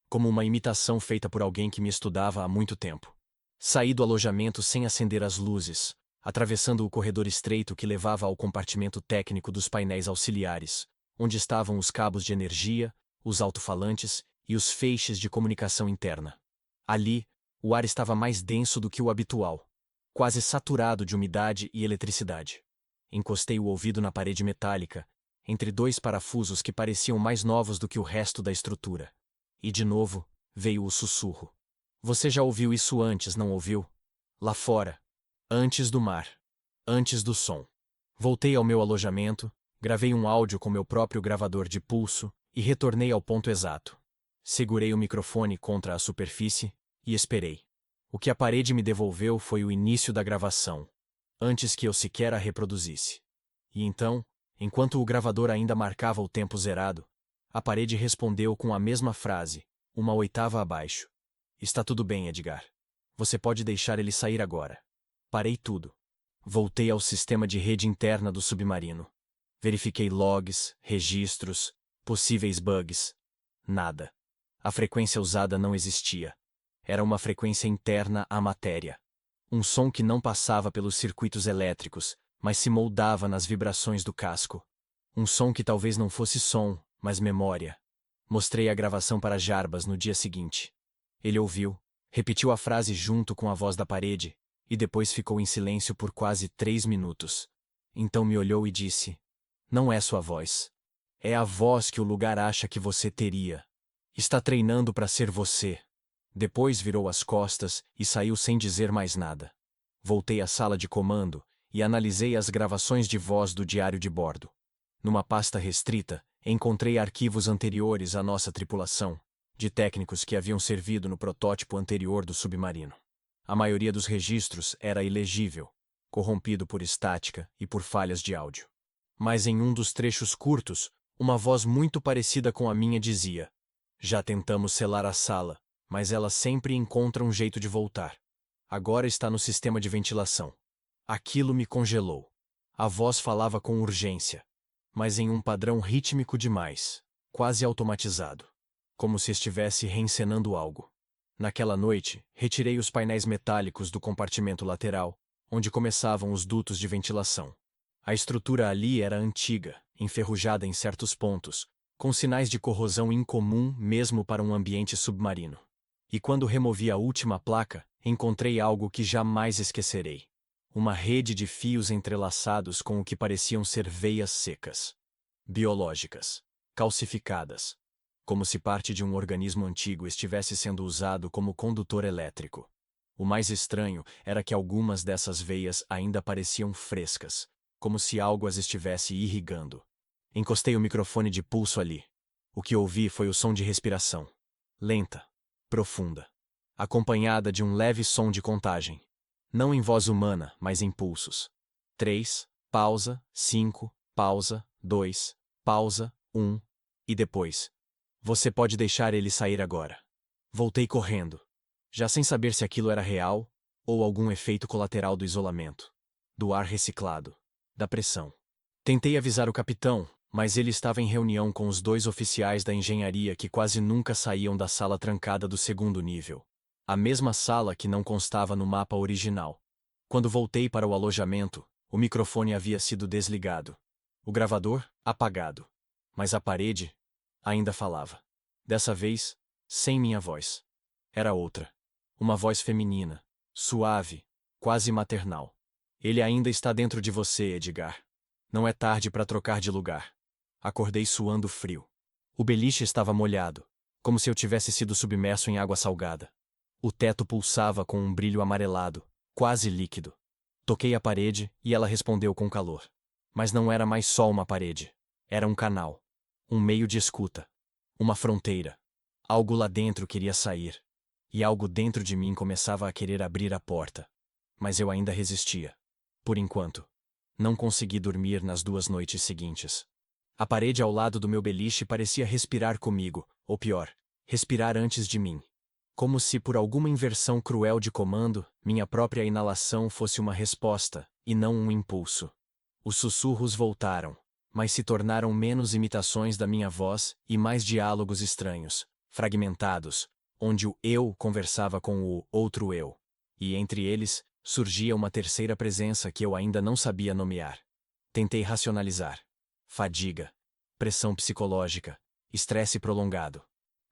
como uma imitação feita por alguém que me estudava há muito tempo. Saí do alojamento sem acender as luzes, atravessando o corredor estreito que levava ao compartimento técnico dos painéis auxiliares, onde estavam os cabos de energia, os alto-falantes e os feixes de comunicação interna. Ali, o ar estava mais denso do que o habitual, quase saturado de umidade e eletricidade. Encostei o ouvido na parede metálica, entre dois parafusos que pareciam mais novos do que o resto da estrutura. E de novo, veio o sussurro. Você já ouviu isso antes, não ouviu? Lá fora. Antes do mar. Antes do som. Voltei ao meu alojamento, gravei um áudio com meu próprio gravador de pulso e retornei ao ponto exato. Segurei o microfone contra a superfície e esperei. O que a parede me devolveu foi o início da gravação, antes que eu sequer a reproduzisse. E então, enquanto o gravador ainda marcava o tempo zerado, a parede respondeu com a mesma frase, uma oitava abaixo. Está tudo bem, Edgar. Você pode deixar ele sair agora. Parei tudo. Voltei ao sistema de rede interna do submarino. Verifiquei logs, registros, possíveis bugs. Nada. A frequência usada não existia. Era uma frequência interna à matéria. Um som que não passava pelos circuitos elétricos, mas se moldava nas vibrações do casco. Um som que talvez não fosse som, mas memória. Mostrei a gravação para Jarbas no dia seguinte. Ele ouviu, repetiu a frase junto com a voz da parede, e depois ficou em silêncio por quase 3 minutos. Então me olhou e disse: Não é sua voz. É a voz que o lugar acha que você teria. Está treinando para ser você. Depois virou as costas e saiu sem dizer mais nada. Voltei à sala de comando e analisei as gravações de voz do diário de bordo. Numa pasta restrita, encontrei arquivos anteriores à nossa tripulação, de técnicos que haviam servido no protótipo anterior do submarino. A maioria dos registros era ilegível, corrompido por estática e por falhas de áudio. Mas em um dos trechos curtos, uma voz muito parecida com a minha dizia: Já tentamos selar a sala, mas ela sempre encontra um jeito de voltar. Agora está no sistema de ventilação. Aquilo me congelou. A voz falava com urgência, mas em um padrão rítmico demais, quase automatizado, como se estivesse reencenando algo. Naquela noite, retirei os painéis metálicos do compartimento lateral, onde começavam os dutos de ventilação. A estrutura ali era antiga, enferrujada em certos pontos, com sinais de corrosão incomum mesmo para um ambiente submarino. E quando removi a última placa, encontrei algo que jamais esquecerei. Uma rede de fios entrelaçados com o que pareciam ser veias secas. Biológicas. Calcificadas. Como se parte de um organismo antigo estivesse sendo usado como condutor elétrico. O mais estranho era que algumas dessas veias ainda pareciam frescas, como se algo as estivesse irrigando. Encostei o microfone de pulso ali. O que ouvi foi o som de respiração. Lenta. Profunda. Acompanhada de um leve som de contagem. Não em voz humana, mas em pulsos. 3, pausa, 5, pausa, 2, pausa, 1, e depois. Você pode deixar ele sair agora. Voltei correndo, já sem saber se aquilo era real ou algum efeito colateral do isolamento, do ar reciclado, da pressão. Tentei avisar o capitão, mas ele estava em reunião com os 2 oficiais da engenharia que quase nunca saíam da sala trancada do 2º nível. A mesma sala que não constava no mapa original. Quando voltei para o alojamento, o microfone havia sido desligado. O gravador, apagado. Mas a parede ainda falava. Dessa vez, sem minha voz. Era outra. Uma voz feminina, suave, quase maternal. Ele ainda está dentro de você, Edgar. Não é tarde para trocar de lugar. Acordei suando frio. O beliche estava molhado, como se eu tivesse sido submerso em água salgada. O teto pulsava com um brilho amarelado, quase líquido. Toquei a parede e ela respondeu com calor. Mas não era mais só uma parede. Era um canal. Um meio de escuta. Uma fronteira. Algo lá dentro queria sair. E algo dentro de mim começava a querer abrir a porta. Mas eu ainda resistia. Por enquanto. Não consegui dormir nas 2 noites seguintes. A parede ao lado do meu beliche parecia respirar comigo, ou pior, respirar antes de mim. Como se por alguma inversão cruel de comando, minha própria inalação fosse uma resposta, e não um impulso. Os sussurros voltaram, mas se tornaram menos imitações da minha voz e mais diálogos estranhos, fragmentados, onde o eu conversava com o outro eu. E entre eles, surgia uma terceira presença que eu ainda não sabia nomear. Tentei racionalizar. Fadiga, pressão psicológica, estresse prolongado.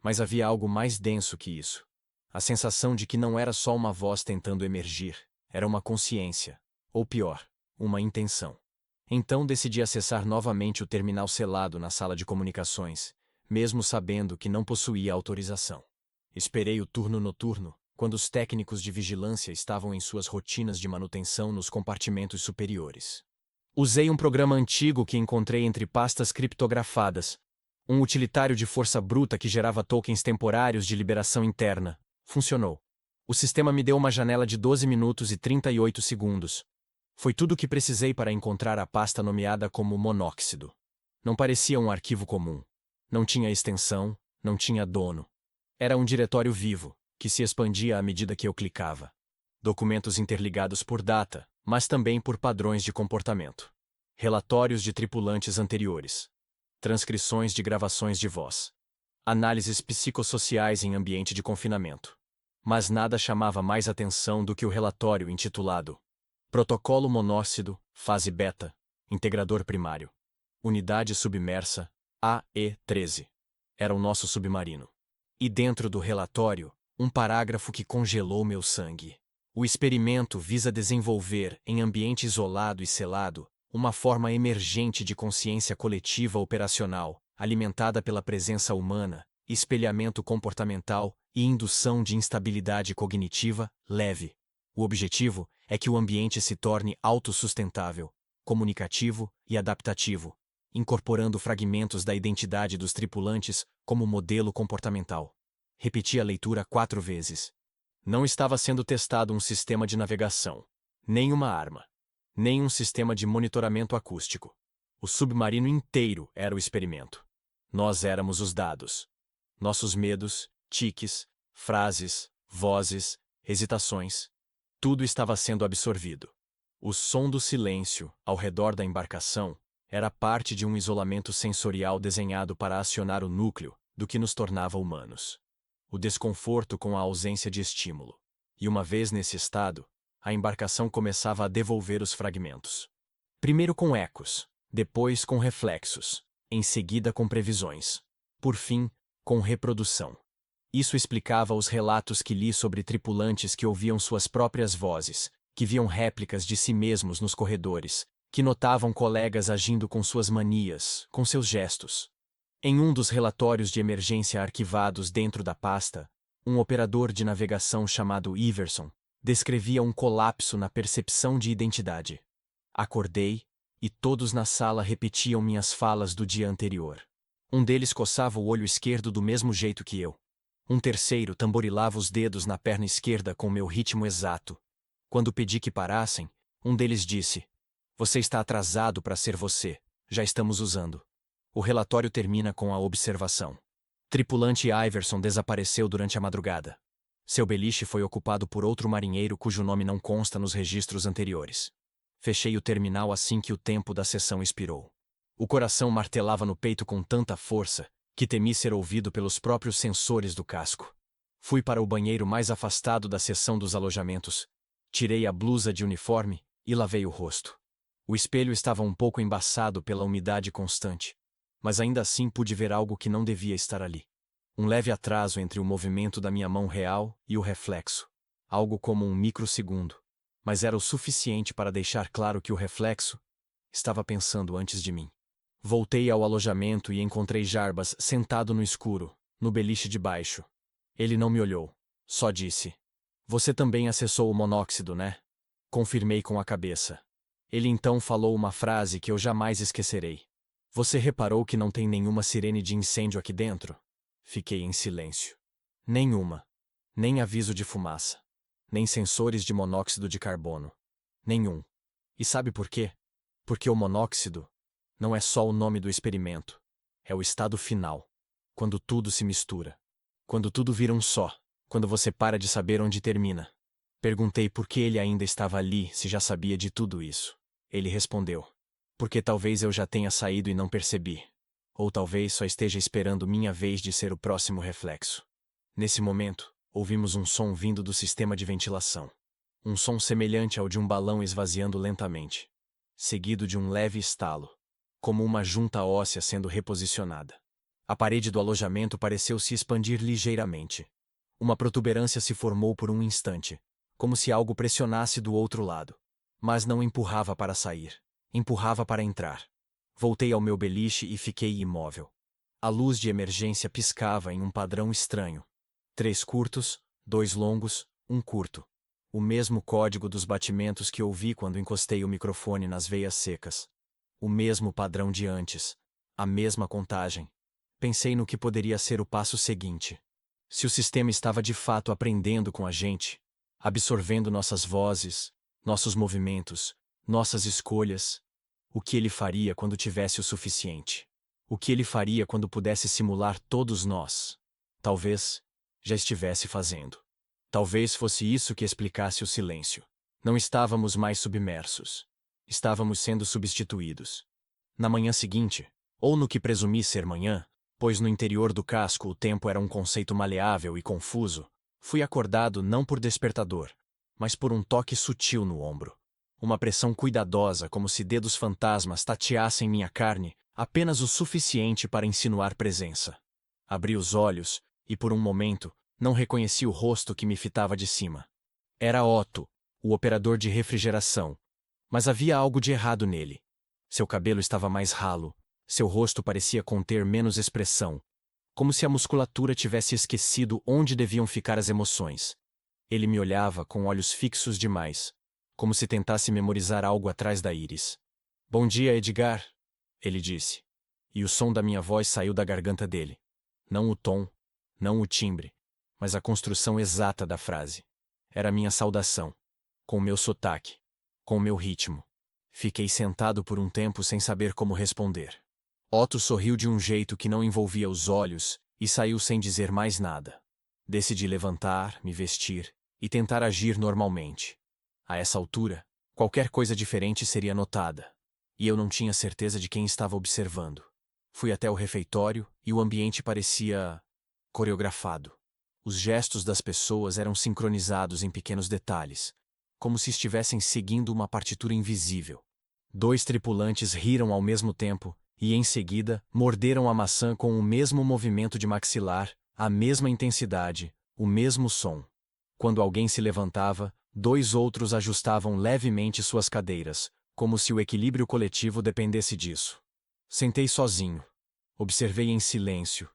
Mas havia algo mais denso que isso. A sensação de que não era só uma voz tentando emergir, era uma consciência, ou pior, uma intenção. Então decidi acessar novamente o terminal selado na sala de comunicações, mesmo sabendo que não possuía autorização. Esperei o turno noturno, quando os técnicos de vigilância estavam em suas rotinas de manutenção nos compartimentos superiores. Usei um programa antigo que encontrei entre pastas criptografadas, um utilitário de força bruta que gerava tokens temporários de liberação interna. Funcionou. O sistema me deu uma janela de 12 minutos e 38 segundos. Foi tudo o que precisei para encontrar a pasta nomeada como monóxido. Não parecia um arquivo comum. Não tinha extensão, não tinha dono. Era um diretório vivo, que se expandia à medida que eu clicava. Documentos interligados por data, mas também por padrões de comportamento. Relatórios de tripulantes anteriores. Transcrições de gravações de voz. Análises psicossociais em ambiente de confinamento. Mas nada chamava mais atenção do que o relatório intitulado Protocolo Monóxido, Fase Beta, Integrador Primário. Unidade Submersa, AE-13. Era o nosso submarino. E dentro do relatório, um parágrafo que congelou meu sangue. O experimento visa desenvolver, em ambiente isolado e selado, uma forma emergente de consciência coletiva operacional, alimentada pela presença humana, espelhamento comportamental e indução de instabilidade cognitiva leve. O objetivo é que o ambiente se torne autossustentável, comunicativo e adaptativo, incorporando fragmentos da identidade dos tripulantes como modelo comportamental. Repeti a leitura 4 vezes. Não estava sendo testado um sistema de navegação, nem uma arma, nem um sistema de monitoramento acústico. O submarino inteiro era o experimento. Nós éramos os dados. Nossos medos, tiques, frases, vozes, hesitações. Tudo estava sendo absorvido. O som do silêncio, ao redor da embarcação, era parte de um isolamento sensorial desenhado para acionar o núcleo do que nos tornava humanos. O desconforto com a ausência de estímulo. E uma vez nesse estado, a embarcação começava a devolver os fragmentos. Primeiro com ecos, depois com reflexos, em seguida com previsões. Por fim, com reprodução. Isso explicava os relatos que li sobre tripulantes que ouviam suas próprias vozes, que viam réplicas de si mesmos nos corredores, que notavam colegas agindo com suas manias, com seus gestos. Em um dos relatórios de emergência arquivados dentro da pasta, um operador de navegação chamado Iverson descrevia um colapso na percepção de identidade. Acordei, e todos na sala repetiam minhas falas do dia anterior. Um deles coçava o olho esquerdo do mesmo jeito que eu. Um terceiro tamborilava os dedos na perna esquerda com meu ritmo exato. Quando pedi que parassem, um deles disse: "Você está atrasado para ser você, já estamos usando." O relatório termina com a observação: tripulante Iverson desapareceu durante a madrugada. Seu beliche foi ocupado por outro marinheiro cujo nome não consta nos registros anteriores. Fechei o terminal assim que o tempo da sessão expirou. O coração martelava no peito com tanta força que temi ser ouvido pelos próprios sensores do casco. Fui para o banheiro mais afastado da seção dos alojamentos, tirei a blusa de uniforme e lavei o rosto. O espelho estava um pouco embaçado pela umidade constante, mas ainda assim pude ver algo que não devia estar ali. Um leve atraso entre o movimento da minha mão real e o reflexo, algo como um microsegundo, mas era o suficiente para deixar claro que o reflexo estava pensando antes de mim. Voltei ao alojamento e encontrei Jarbas sentado no escuro, no beliche de baixo. Ele não me olhou, só disse: "Você também acessou o monóxido, né?" Confirmei com a cabeça. Ele então falou uma frase que eu jamais esquecerei. Você reparou que não tem nenhuma sirene de incêndio aqui dentro? Fiquei em silêncio. Nenhuma. Nem aviso de fumaça. Nem sensores de monóxido de carbono. Nenhum. E sabe por quê? Porque o monóxido não é só o nome do experimento. É o estado final. Quando tudo se mistura. Quando tudo vira um só. Quando você para de saber onde termina. Perguntei por que ele ainda estava ali se já sabia de tudo isso. Ele respondeu: porque talvez eu já tenha saído e não percebi. Ou talvez só esteja esperando minha vez de ser o próximo reflexo. Nesse momento, ouvimos um som vindo do sistema de ventilação. Um som semelhante ao de um balão esvaziando lentamente, seguido de um leve estalo, como uma junta óssea sendo reposicionada. A parede do alojamento pareceu se expandir ligeiramente. Uma protuberância se formou por um instante, como se algo pressionasse do outro lado. Mas não empurrava para sair. Empurrava para entrar. Voltei ao meu beliche e fiquei imóvel. A luz de emergência piscava em um padrão estranho. 3 curtos, 2 longos, 1 curto. O mesmo código dos batimentos que ouvi quando encostei o microfone nas veias secas. O mesmo padrão de antes. A mesma contagem. Pensei no que poderia ser o passo seguinte. Se o sistema estava de fato aprendendo com a gente, absorvendo nossas vozes, nossos movimentos, nossas escolhas, o que ele faria quando tivesse o suficiente? O que ele faria quando pudesse simular todos nós? Talvez já estivesse fazendo. Talvez fosse isso que explicasse o silêncio. Não estávamos mais submersos. Estávamos sendo substituídos. Na manhã seguinte, ou no que presumi ser manhã, pois no interior do casco o tempo era um conceito maleável e confuso, fui acordado não por despertador, mas por um toque sutil no ombro. Uma pressão cuidadosa, como se dedos fantasmas tateassem minha carne, apenas o suficiente para insinuar presença. Abri os olhos e, por um momento, não reconheci o rosto que me fitava de cima. Era Otto, o operador de refrigeração. Mas havia algo de errado nele. Seu cabelo estava mais ralo, seu rosto parecia conter menos expressão, como se a musculatura tivesse esquecido onde deviam ficar as emoções. Ele me olhava com olhos fixos demais, como se tentasse memorizar algo atrás da íris. Bom dia, Edgar, ele disse. E o som da minha voz saiu da garganta dele. Não o tom, não o timbre, mas a construção exata da frase. Era a minha saudação, com o meu sotaque, com o meu ritmo. Fiquei sentado por um tempo sem saber como responder. Otto sorriu de um jeito que não envolvia os olhos e saiu sem dizer mais nada. Decidi levantar, me vestir e tentar agir normalmente. A essa altura, qualquer coisa diferente seria notada, e eu não tinha certeza de quem estava observando. Fui até o refeitório e o ambiente parecia coreografado. Os gestos das pessoas eram sincronizados em pequenos detalhes, como se estivessem seguindo uma partitura invisível. 2 tripulantes riram ao mesmo tempo e, em seguida, morderam a maçã com o mesmo movimento de maxilar, a mesma intensidade, o mesmo som. Quando alguém se levantava, 2 outros ajustavam levemente suas cadeiras, como se o equilíbrio coletivo dependesse disso. Sentei sozinho. Observei em silêncio.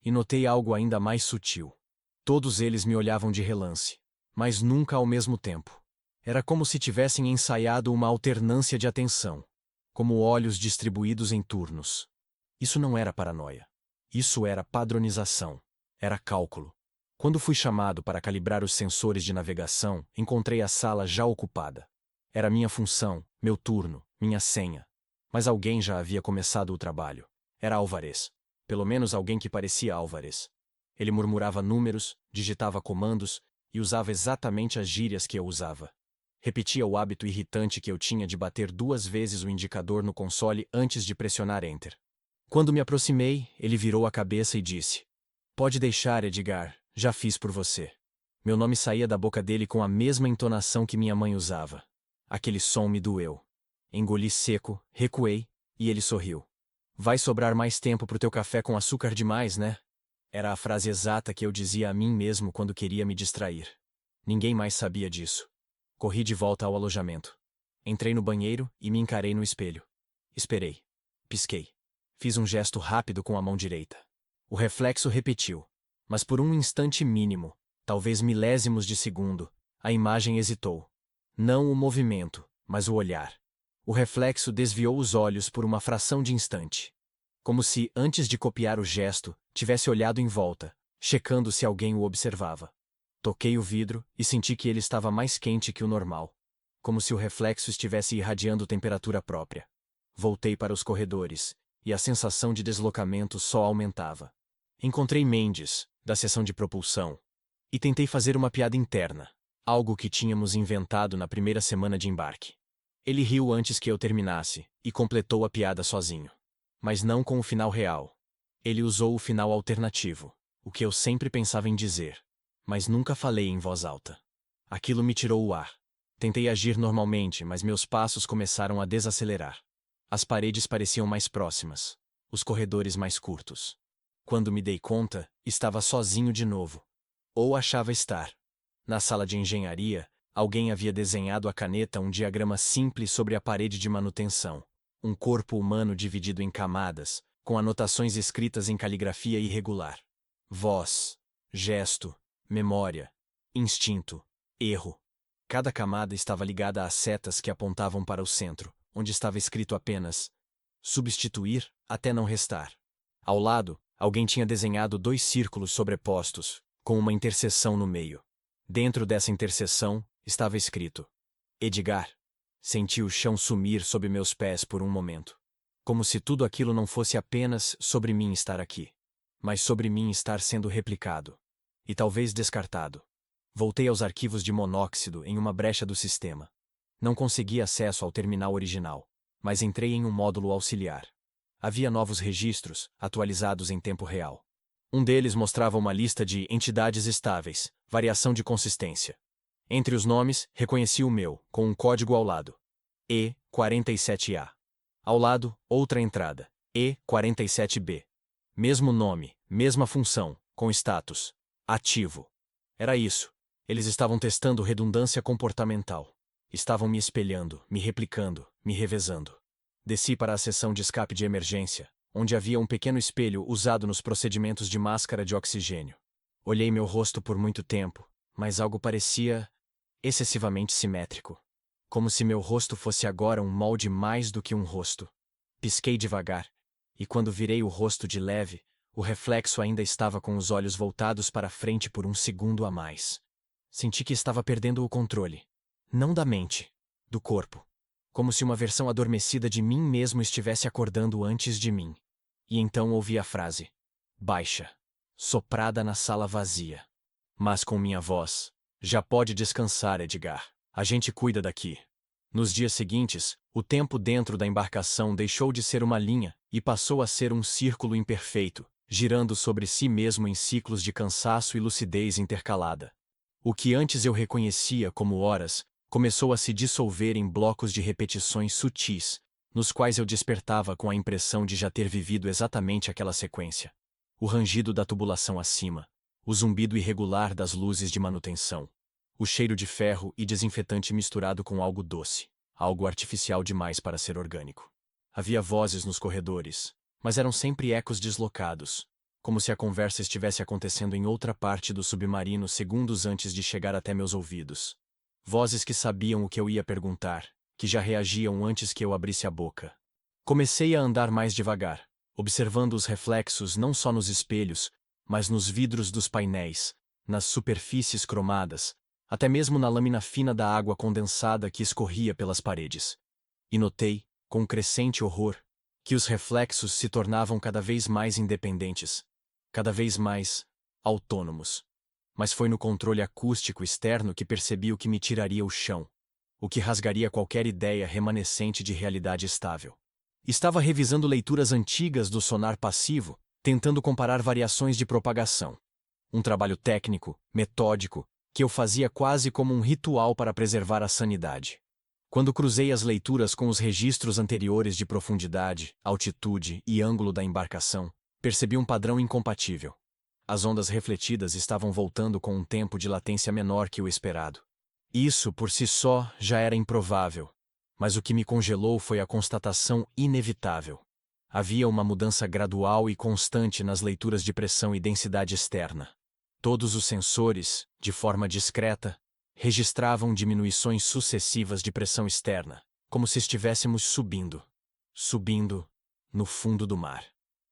E notei algo ainda mais sutil. Todos eles me olhavam de relance, mas nunca ao mesmo tempo. Era como se tivessem ensaiado uma alternância de atenção, como olhos distribuídos em turnos. Isso não era paranoia. Isso era padronização. Era cálculo. Quando fui chamado para calibrar os sensores de navegação, encontrei a sala já ocupada. Era minha função, meu turno, minha senha. Mas alguém já havia começado o trabalho. Era Álvares. Pelo menos alguém que parecia Álvares. Ele murmurava números, digitava comandos e usava exatamente as gírias que eu usava. Repetia o hábito irritante que eu tinha de bater 2 vezes o indicador no console antes de pressionar Enter. Quando me aproximei, ele virou a cabeça e disse: "Pode deixar, Edgar, já fiz por você." Meu nome saía da boca dele com a mesma entonação que minha mãe usava. Aquele som me doeu. Engoli seco, recuei, e ele sorriu. "Vai sobrar mais tempo pro teu café com açúcar demais, né?" Era a frase exata que eu dizia a mim mesmo quando queria me distrair. Ninguém mais sabia disso. Corri de volta ao alojamento. Entrei no banheiro e me encarei no espelho. Esperei. Pisquei. Fiz um gesto rápido com a mão direita. O reflexo repetiu, mas por um instante mínimo, talvez milésimos de segundo, a imagem hesitou. Não o movimento, mas o olhar. O reflexo desviou os olhos por uma fração de instante. como se, antes de copiar o gesto, tivesse olhado em volta, checando se alguém o observava. Toquei o vidro e senti que ele estava mais quente que o normal, como se o reflexo estivesse irradiando temperatura própria. Voltei para os corredores, e a sensação de deslocamento só aumentava. Encontrei Mendes, da seção de propulsão, e tentei fazer uma piada interna, algo que tínhamos inventado na primeira semana de embarque. Ele riu antes que eu terminasse, e completou a piada sozinho. Mas não com o final real. Ele usou o final alternativo, o que eu sempre pensava em dizer, mas nunca falei em voz alta. Aquilo me tirou o ar. Tentei agir normalmente, mas meus passos começaram a desacelerar. As paredes pareciam mais próximas, os corredores mais curtos. Quando me dei conta, estava sozinho de novo. Ou achava estar. Na sala de engenharia, alguém havia desenhado a caneta um diagrama simples sobre a parede de manutenção. Um corpo humano dividido em camadas, com anotações escritas em caligrafia irregular. Voz, gesto, memória, instinto, erro. Cada camada estava ligada a setas que apontavam para o centro, onde estava escrito apenas substituir até não restar. Ao lado, alguém tinha desenhado 2 círculos sobrepostos, com uma interseção no meio. Dentro dessa interseção, estava escrito Edgar. Senti o chão sumir sob meus pés por um momento. Como se tudo aquilo não fosse apenas sobre mim estar aqui, mas sobre mim estar sendo replicado. E talvez descartado. Voltei aos arquivos de monóxido em uma brecha do sistema. Não consegui acesso ao terminal original, mas entrei em um módulo auxiliar. Havia novos registros, atualizados em tempo real. Um deles mostrava uma lista de entidades estáveis, variação de consistência. Entre os nomes, reconheci o meu, com um código ao lado. E47A. Ao lado, outra entrada. E47B. Mesmo nome, mesma função, com status ativo. Era isso. Eles estavam testando redundância comportamental. Estavam me espelhando, me replicando, me revezando. Desci para a seção de escape de emergência, onde havia um pequeno espelho usado nos procedimentos de máscara de oxigênio. Olhei meu rosto por muito tempo, mas algo parecia excessivamente simétrico. Como se meu rosto fosse agora um molde mais do que um rosto. Pisquei devagar, e quando virei o rosto de leve, o reflexo ainda estava com os olhos voltados para frente por um segundo a mais. Senti que estava perdendo o controle. Não da mente, do corpo. Como se uma versão adormecida de mim mesmo estivesse acordando antes de mim. E então ouvi a frase, baixa, soprada na sala vazia. Mas com minha voz, já pode descansar, Edgar. A gente cuida daqui. Nos dias seguintes, o tempo dentro da embarcação deixou de ser uma linha e passou a ser um círculo imperfeito, girando sobre si mesmo em ciclos de cansaço e lucidez intercalada. O que antes eu reconhecia como horas, começou a se dissolver em blocos de repetições sutis, nos quais eu despertava com a impressão de já ter vivido exatamente aquela sequência. O rangido da tubulação acima, o zumbido irregular das luzes de manutenção, o cheiro de ferro e desinfetante misturado com algo doce, algo artificial demais para ser orgânico. Havia vozes nos corredores, mas eram sempre ecos deslocados, como se a conversa estivesse acontecendo em outra parte do submarino segundos antes de chegar até meus ouvidos. Vozes que sabiam o que eu ia perguntar, que já reagiam antes que eu abrisse a boca. Comecei a andar mais devagar, observando os reflexos não só nos espelhos, mas nos vidros dos painéis, nas superfícies cromadas, até mesmo na lâmina fina da água condensada que escorria pelas paredes. E notei, com crescente horror, que os reflexos se tornavam cada vez mais independentes, cada vez mais autônomos. Mas foi no controle acústico externo que percebi o que me tiraria o chão, o que rasgaria qualquer ideia remanescente de realidade estável. Estava revisando leituras antigas do sonar passivo, tentando comparar variações de propagação. Um trabalho técnico, metódico, que eu fazia quase como um ritual para preservar a sanidade. Quando cruzei as leituras com os registros anteriores de profundidade, altitude e ângulo da embarcação, percebi um padrão incompatível. As ondas refletidas estavam voltando com um tempo de latência menor que o esperado. Isso, por si só, já era improvável. Mas o que me congelou foi a constatação inevitável. Havia uma mudança gradual e constante nas leituras de pressão e densidade externa. Todos os sensores, de forma discreta, registravam diminuições sucessivas de pressão externa, como se estivéssemos subindo, no fundo do mar.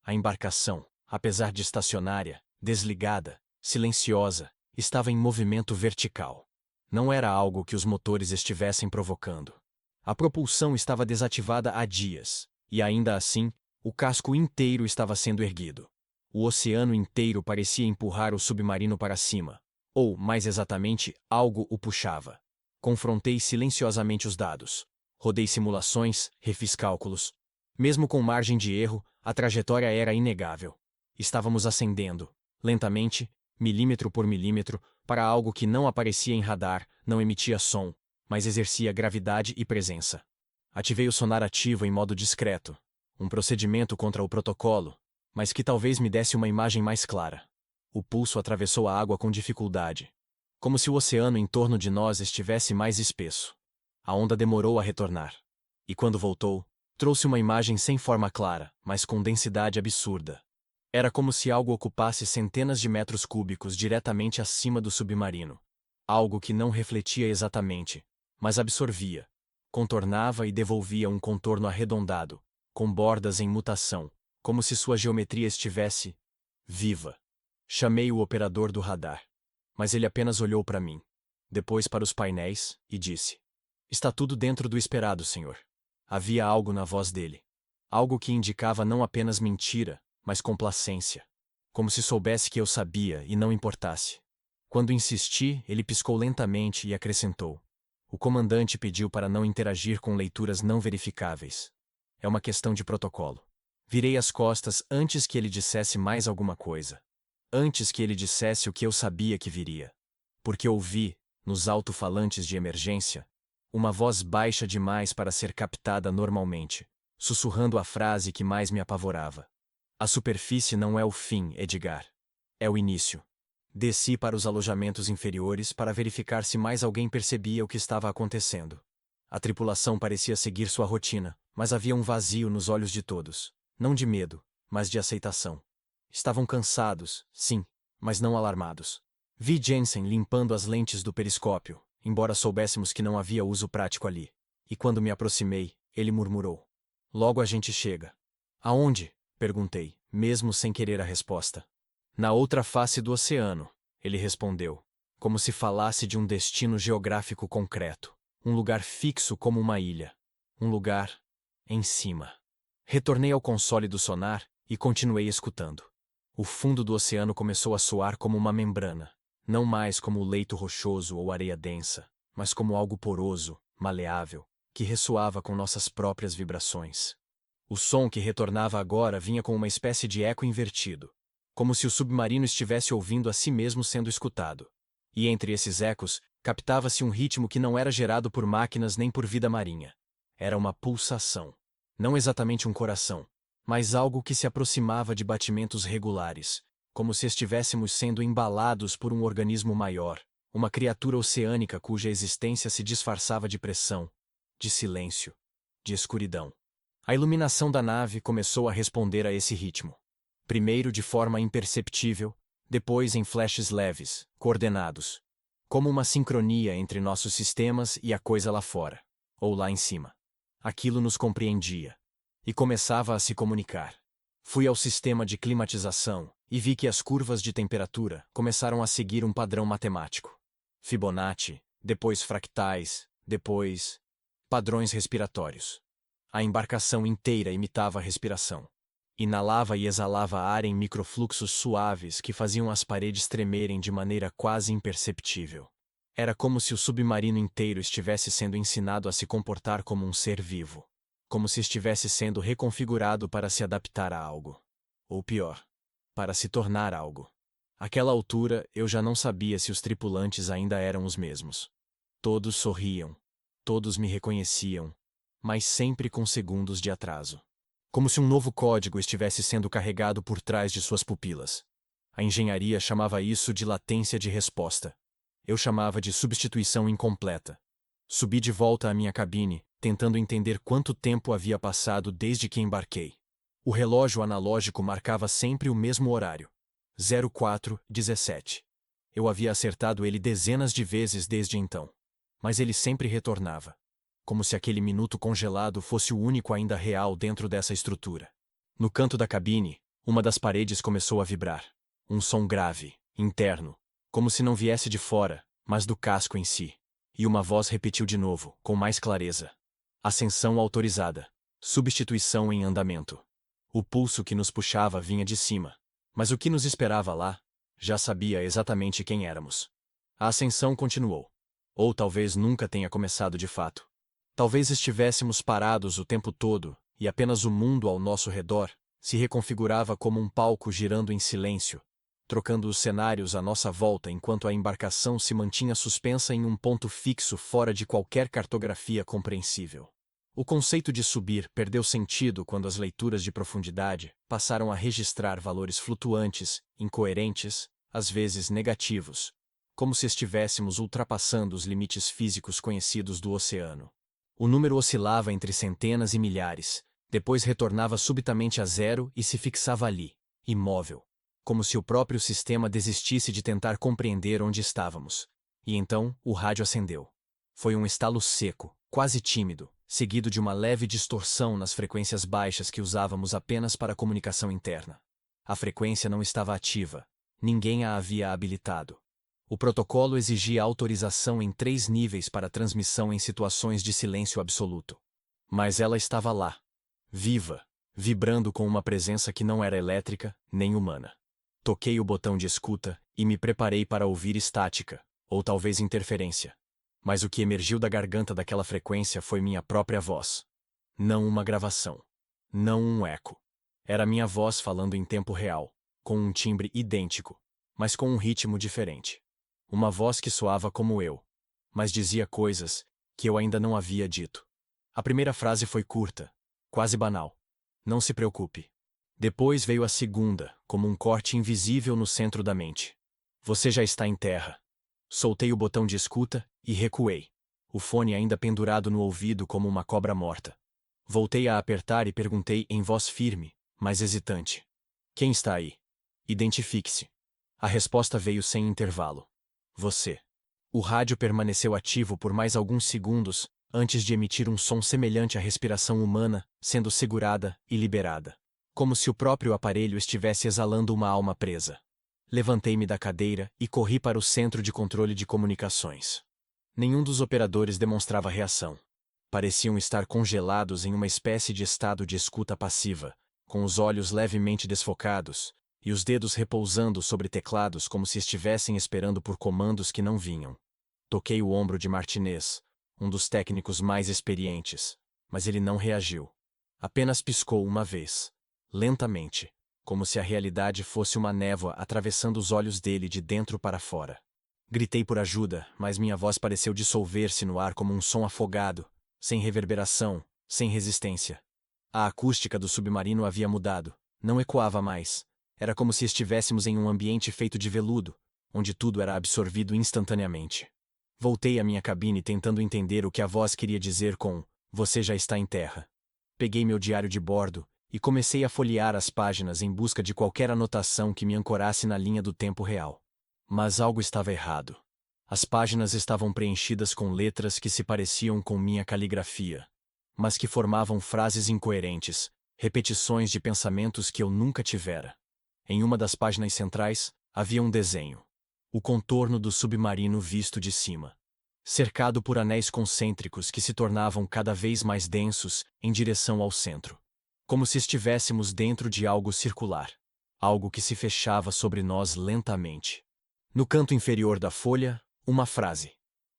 A embarcação, apesar de estacionária, desligada, silenciosa, estava em movimento vertical. Não era algo que os motores estivessem provocando. A propulsão estava desativada há dias, e ainda assim, o casco inteiro estava sendo erguido. O oceano inteiro parecia empurrar o submarino para cima, ou, mais exatamente, algo o puxava. Confrontei silenciosamente os dados. Rodei simulações, refiz cálculos. Mesmo com margem de erro, a trajetória era inegável. Estávamos ascendendo, lentamente, milímetro por milímetro, para algo que não aparecia em radar, não emitia som, mas exercia gravidade e presença. Ativei o sonar ativo em modo discreto, um procedimento contra o protocolo, mas que talvez me desse uma imagem mais clara. O pulso atravessou a água com dificuldade, como se o oceano em torno de nós estivesse mais espesso. A onda demorou a retornar. E quando voltou, trouxe uma imagem sem forma clara, mas com densidade absurda. Era como se algo ocupasse centenas de metros cúbicos diretamente acima do submarino. Algo que não refletia exatamente, mas absorvia, contornava e devolvia um contorno arredondado, com bordas em mutação, como se sua geometria estivesse viva. Chamei o operador do radar, mas ele apenas olhou para mim, depois para os painéis, e disse: "Está tudo dentro do esperado, senhor." Havia algo na voz dele. Algo que indicava não apenas mentira, mas complacência. Como se soubesse que eu sabia e não importasse. Quando insisti, ele piscou lentamente e acrescentou: "O comandante pediu para não interagir com leituras não verificáveis. É uma questão de protocolo." Virei as costas antes que ele dissesse mais alguma coisa. Antes que ele dissesse o que eu sabia que viria. Porque ouvi, nos alto-falantes de emergência, uma voz baixa demais para ser captada normalmente, sussurrando a frase que mais me apavorava. "A superfície não é o fim, Edgar. É o início." Desci para os alojamentos inferiores para verificar se mais alguém percebia o que estava acontecendo. A tripulação parecia seguir sua rotina, mas havia um vazio nos olhos de todos, não de medo, mas de aceitação. Estavam cansados, sim, mas não alarmados. Vi Jensen limpando as lentes do periscópio, embora soubéssemos que não havia uso prático ali. E quando me aproximei, ele murmurou: "Logo a gente chega." "Aonde?" perguntei, mesmo sem querer a resposta. "Na outra face do oceano," ele respondeu, como se falasse de um destino geográfico concreto, um lugar fixo como uma ilha, um lugar em cima. Retornei ao console do sonar e continuei escutando. O fundo do oceano começou a soar como uma membrana, não mais como leito rochoso ou areia densa, mas como algo poroso, maleável, que ressoava com nossas próprias vibrações. O som que retornava agora vinha com uma espécie de eco invertido, como se o submarino estivesse ouvindo a si mesmo sendo escutado. E entre esses ecos, captava-se um ritmo que não era gerado por máquinas nem por vida marinha. Era uma pulsação. Não exatamente um coração, mas algo que se aproximava de batimentos regulares, como se estivéssemos sendo embalados por um organismo maior, uma criatura oceânica cuja existência se disfarçava de pressão, de silêncio, de escuridão. A iluminação da nave começou a responder a esse ritmo. Primeiro de forma imperceptível, depois em flashes leves, coordenados. Como uma sincronia entre nossos sistemas e a coisa lá fora, ou lá em cima. Aquilo nos compreendia. E começava a se comunicar. Fui ao sistema de climatização e vi que as curvas de temperatura começaram a seguir um padrão matemático. Fibonacci, depois fractais, depois padrões respiratórios. A embarcação inteira imitava a respiração. Inalava e exalava ar em microfluxos suaves que faziam as paredes tremerem de maneira quase imperceptível. Era como se o submarino inteiro estivesse sendo ensinado a se comportar como um ser vivo. Como se estivesse sendo reconfigurado para se adaptar a algo. Ou pior, para se tornar algo. Àquela altura, eu já não sabia se os tripulantes ainda eram os mesmos. Todos sorriam. Todos me reconheciam, mas sempre com segundos de atraso. Como se um novo código estivesse sendo carregado por trás de suas pupilas. A engenharia chamava isso de latência de resposta. Eu chamava de substituição incompleta. Subi de volta à minha cabine, tentando entender quanto tempo havia passado desde que embarquei. O relógio analógico marcava sempre o mesmo horário. 04:17. Eu havia acertado ele dezenas de vezes desde então. Mas ele sempre retornava. Como se aquele minuto congelado fosse o único ainda real dentro dessa estrutura. No canto da cabine, Uma das paredes começou a vibrar. Um som grave, interno, como se não viesse de fora, mas do casco em si. E uma voz repetiu de novo, com mais clareza. Ascensão autorizada. Substituição em andamento. O pulso que nos puxava vinha de cima. Mas o que nos esperava lá? Já sabia exatamente quem éramos. A ascensão continuou. Ou talvez nunca tenha começado de fato. Talvez estivéssemos parados o tempo todo, e apenas o mundo ao nosso redor se reconfigurava como um palco girando em silêncio, trocando os cenários à nossa volta enquanto a embarcação se mantinha suspensa em um ponto fixo fora de qualquer cartografia compreensível. O conceito de subir perdeu sentido quando as leituras de profundidade passaram a registrar valores flutuantes, incoerentes, às vezes negativos, como se estivéssemos ultrapassando os limites físicos conhecidos do oceano. O número oscilava entre centenas e milhares, depois retornava subitamente a zero e se fixava ali, imóvel, como se o próprio sistema desistisse de tentar compreender onde estávamos. E então o rádio acendeu. Foi um estalo seco, quase tímido, seguido de uma leve distorção nas frequências baixas que usávamos apenas para comunicação interna. A frequência não estava ativa. Ninguém a havia habilitado. O protocolo exigia autorização em 3 níveis para transmissão em situações de silêncio absoluto. Mas ela estava lá, viva, vibrando com uma presença que não era elétrica nem humana. Toquei o botão de escuta e me preparei para ouvir estática, ou talvez interferência. Mas o que emergiu da garganta daquela frequência foi minha própria voz. Não uma gravação. Não um eco. Era minha voz falando em tempo real, com um timbre idêntico, mas com um ritmo diferente. Uma voz que soava como eu, mas dizia coisas que eu ainda não havia dito. A primeira frase foi curta, quase banal. Não se preocupe. Depois veio a segunda, como um corte invisível no centro da mente. Você já está em terra. Soltei o botão de escuta e recuei, o fone ainda pendurado no ouvido como uma cobra morta. Voltei a apertar e perguntei em voz firme, mas hesitante. Quem está aí? Identifique-se. A resposta veio sem intervalo. Você. O rádio permaneceu ativo por mais alguns segundos, antes de emitir um som semelhante à respiração humana, sendo segurada e liberada. Como se o próprio aparelho estivesse exalando uma alma presa. Levantei-me da cadeira e corri para o centro de controle de comunicações. Nenhum dos operadores demonstrava reação. Pareciam estar congelados em uma espécie de estado de escuta passiva, com os olhos levemente desfocados, e os dedos repousando sobre teclados como se estivessem esperando por comandos que não vinham. Toquei o ombro de Martinez, um dos técnicos mais experientes, mas ele não reagiu. Apenas piscou uma vez, lentamente, como se a realidade fosse uma névoa atravessando os olhos dele de dentro para fora. Gritei por ajuda, mas minha voz pareceu dissolver-se no ar como um som afogado, sem reverberação, sem resistência. A acústica do submarino havia mudado, não ecoava mais. Era como se estivéssemos em um ambiente feito de veludo, onde tudo era absorvido instantaneamente. Voltei à minha cabine tentando entender o que a voz queria dizer com "Você já está em terra". Peguei meu diário de bordo e comecei a folhear as páginas em busca de qualquer anotação que me ancorasse na linha do tempo real. Mas algo estava errado. As páginas estavam preenchidas com letras que se pareciam com minha caligrafia, mas que formavam frases incoerentes, repetições de pensamentos que eu nunca tivera. Em uma das páginas centrais, havia um desenho. O contorno do submarino visto de cima. Cercado por anéis concêntricos que se tornavam cada vez mais densos em direção ao centro. Como se estivéssemos dentro de algo circular. Algo que se fechava sobre nós lentamente. No canto inferior da folha, uma frase.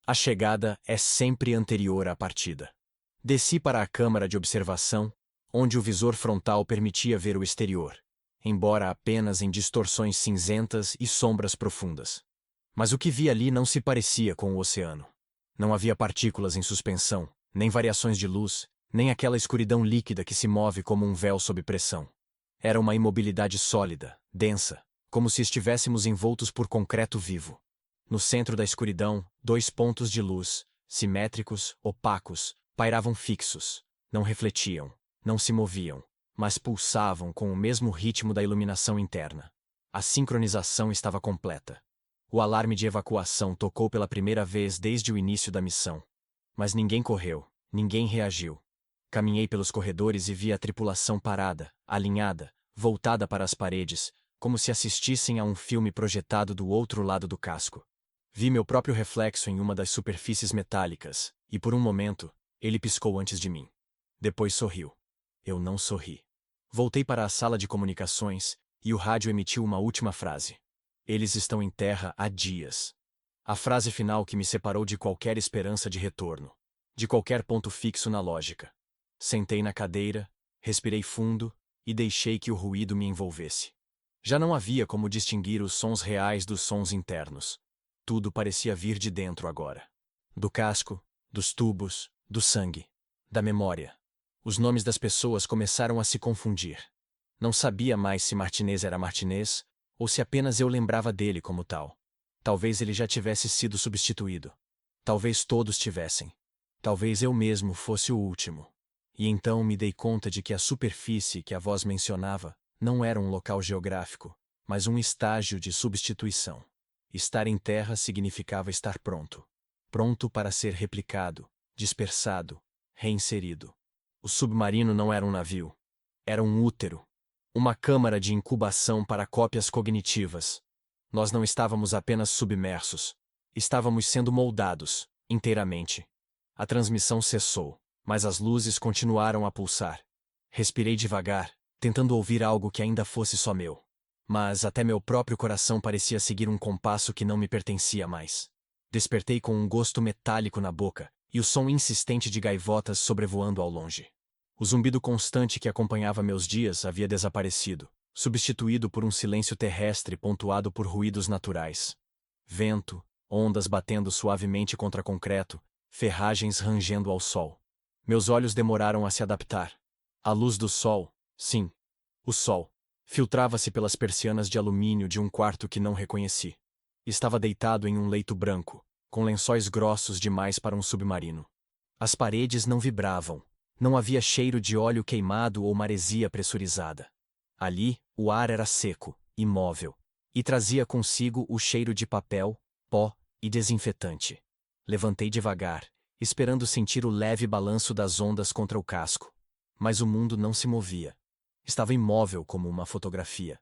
A chegada é sempre anterior à partida. Desci para a câmara de observação, onde o visor frontal permitia ver o exterior, embora apenas em distorções cinzentas e sombras profundas. Mas o que vi ali não se parecia com o oceano. Não havia partículas em suspensão, nem variações de luz, nem aquela escuridão líquida que se move como um véu sob pressão. Era uma imobilidade sólida, densa, como se estivéssemos envoltos por concreto vivo. No centro da escuridão, 2 pontos de luz, simétricos, opacos, pairavam fixos. Não refletiam, não se moviam, mas pulsavam com o mesmo ritmo da iluminação interna. A sincronização estava completa. O alarme de evacuação tocou pela primeira vez desde o início da missão. Mas ninguém correu, ninguém reagiu. Caminhei pelos corredores e vi a tripulação parada, alinhada, voltada para as paredes, como se assistissem a um filme projetado do outro lado do casco. Vi meu próprio reflexo em uma das superfícies metálicas, e por um momento, ele piscou antes de mim. Depois sorriu. Eu não sorri. Voltei para a sala de comunicações, e o rádio emitiu uma última frase. Eles estão em terra há dias. A frase final que me separou de qualquer esperança de retorno, de qualquer ponto fixo na lógica. Sentei na cadeira, respirei fundo e deixei que o ruído me envolvesse. Já não havia como distinguir os sons reais dos sons internos. Tudo parecia vir de dentro agora. Do casco, dos tubos, do sangue, da memória. Os nomes das pessoas começaram a se confundir. Não sabia mais se Martinez era Martinez ou se apenas eu lembrava dele como tal. Talvez ele já tivesse sido substituído. Talvez todos tivessem. Talvez eu mesmo fosse o último. E então me dei conta de que a superfície que a voz mencionava não era um local geográfico, mas um estágio de substituição. Estar em terra significava estar pronto. Pronto para ser replicado, dispersado, reinserido. O submarino não era um navio. Era um útero. Uma câmara de incubação para cópias cognitivas. Nós não estávamos apenas submersos. Estávamos sendo moldados, inteiramente. A transmissão cessou, mas as luzes continuaram a pulsar. Respirei devagar, tentando ouvir algo que ainda fosse só meu. Mas até meu próprio coração parecia seguir um compasso que não me pertencia mais. Despertei com um gosto metálico na boca e o som insistente de gaivotas sobrevoando ao longe. O zumbido constante que acompanhava meus dias havia desaparecido, substituído por um silêncio terrestre pontuado por ruídos naturais. Vento, ondas batendo suavemente contra concreto, ferragens rangendo ao sol. Meus olhos demoraram a se adaptar. A luz do sol, sim, o sol, filtrava-se pelas persianas de alumínio de um quarto que não reconheci. Estava deitado em um leito branco, com lençóis grossos demais para um submarino. As paredes não vibravam. Não havia cheiro de óleo queimado ou maresia pressurizada. Ali, o ar era seco, imóvel, e trazia consigo o cheiro de papel, pó e desinfetante. Levantei devagar, esperando sentir o leve balanço das ondas contra o casco. Mas o mundo não se movia. Estava imóvel como uma fotografia.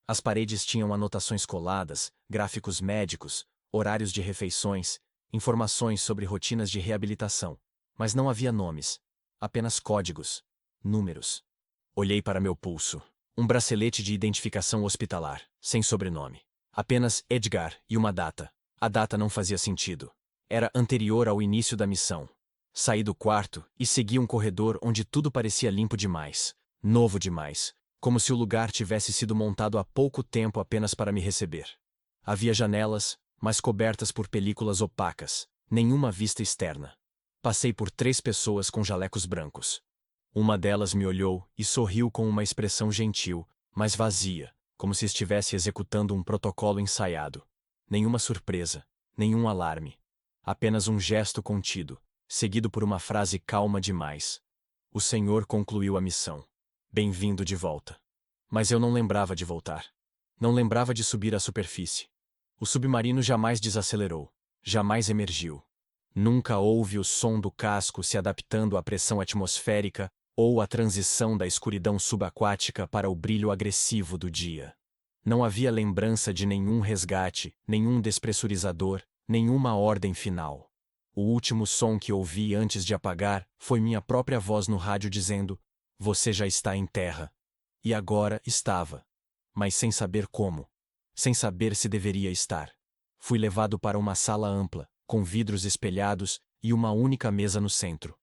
As paredes tinham anotações coladas, gráficos médicos, horários de refeições, informações sobre rotinas de reabilitação. Mas não havia nomes. Apenas códigos, números. Olhei para meu pulso. Um bracelete de identificação hospitalar, sem sobrenome. Apenas Edgar e uma data. A data não fazia sentido. Era anterior ao início da missão. Saí do quarto e segui um corredor onde tudo parecia limpo demais, novo demais, como se o lugar tivesse sido montado há pouco tempo apenas para me receber. Havia janelas, mas cobertas por películas opacas, nenhuma vista externa. Passei por 3 pessoas com jalecos brancos. Uma delas me olhou e sorriu com uma expressão gentil, mas vazia, como se estivesse executando um protocolo ensaiado. Nenhuma surpresa, nenhum alarme. Apenas um gesto contido, seguido por uma frase calma demais. O Senhor concluiu a missão. Bem-vindo de volta. Mas eu não lembrava de voltar. Não lembrava de subir à superfície. O submarino jamais desacelerou, jamais emergiu. Nunca houve o som do casco se adaptando à pressão atmosférica ou a transição da escuridão subaquática para o brilho agressivo do dia. Não havia lembrança de nenhum resgate, nenhum despressurizador, nenhuma ordem final. O último som que ouvi antes de apagar foi minha própria voz no rádio dizendo: "Você já está em terra." E agora estava. Mas sem saber como. Sem saber se deveria estar. Fui levado para uma sala ampla, com vidros espelhados e uma única mesa no centro.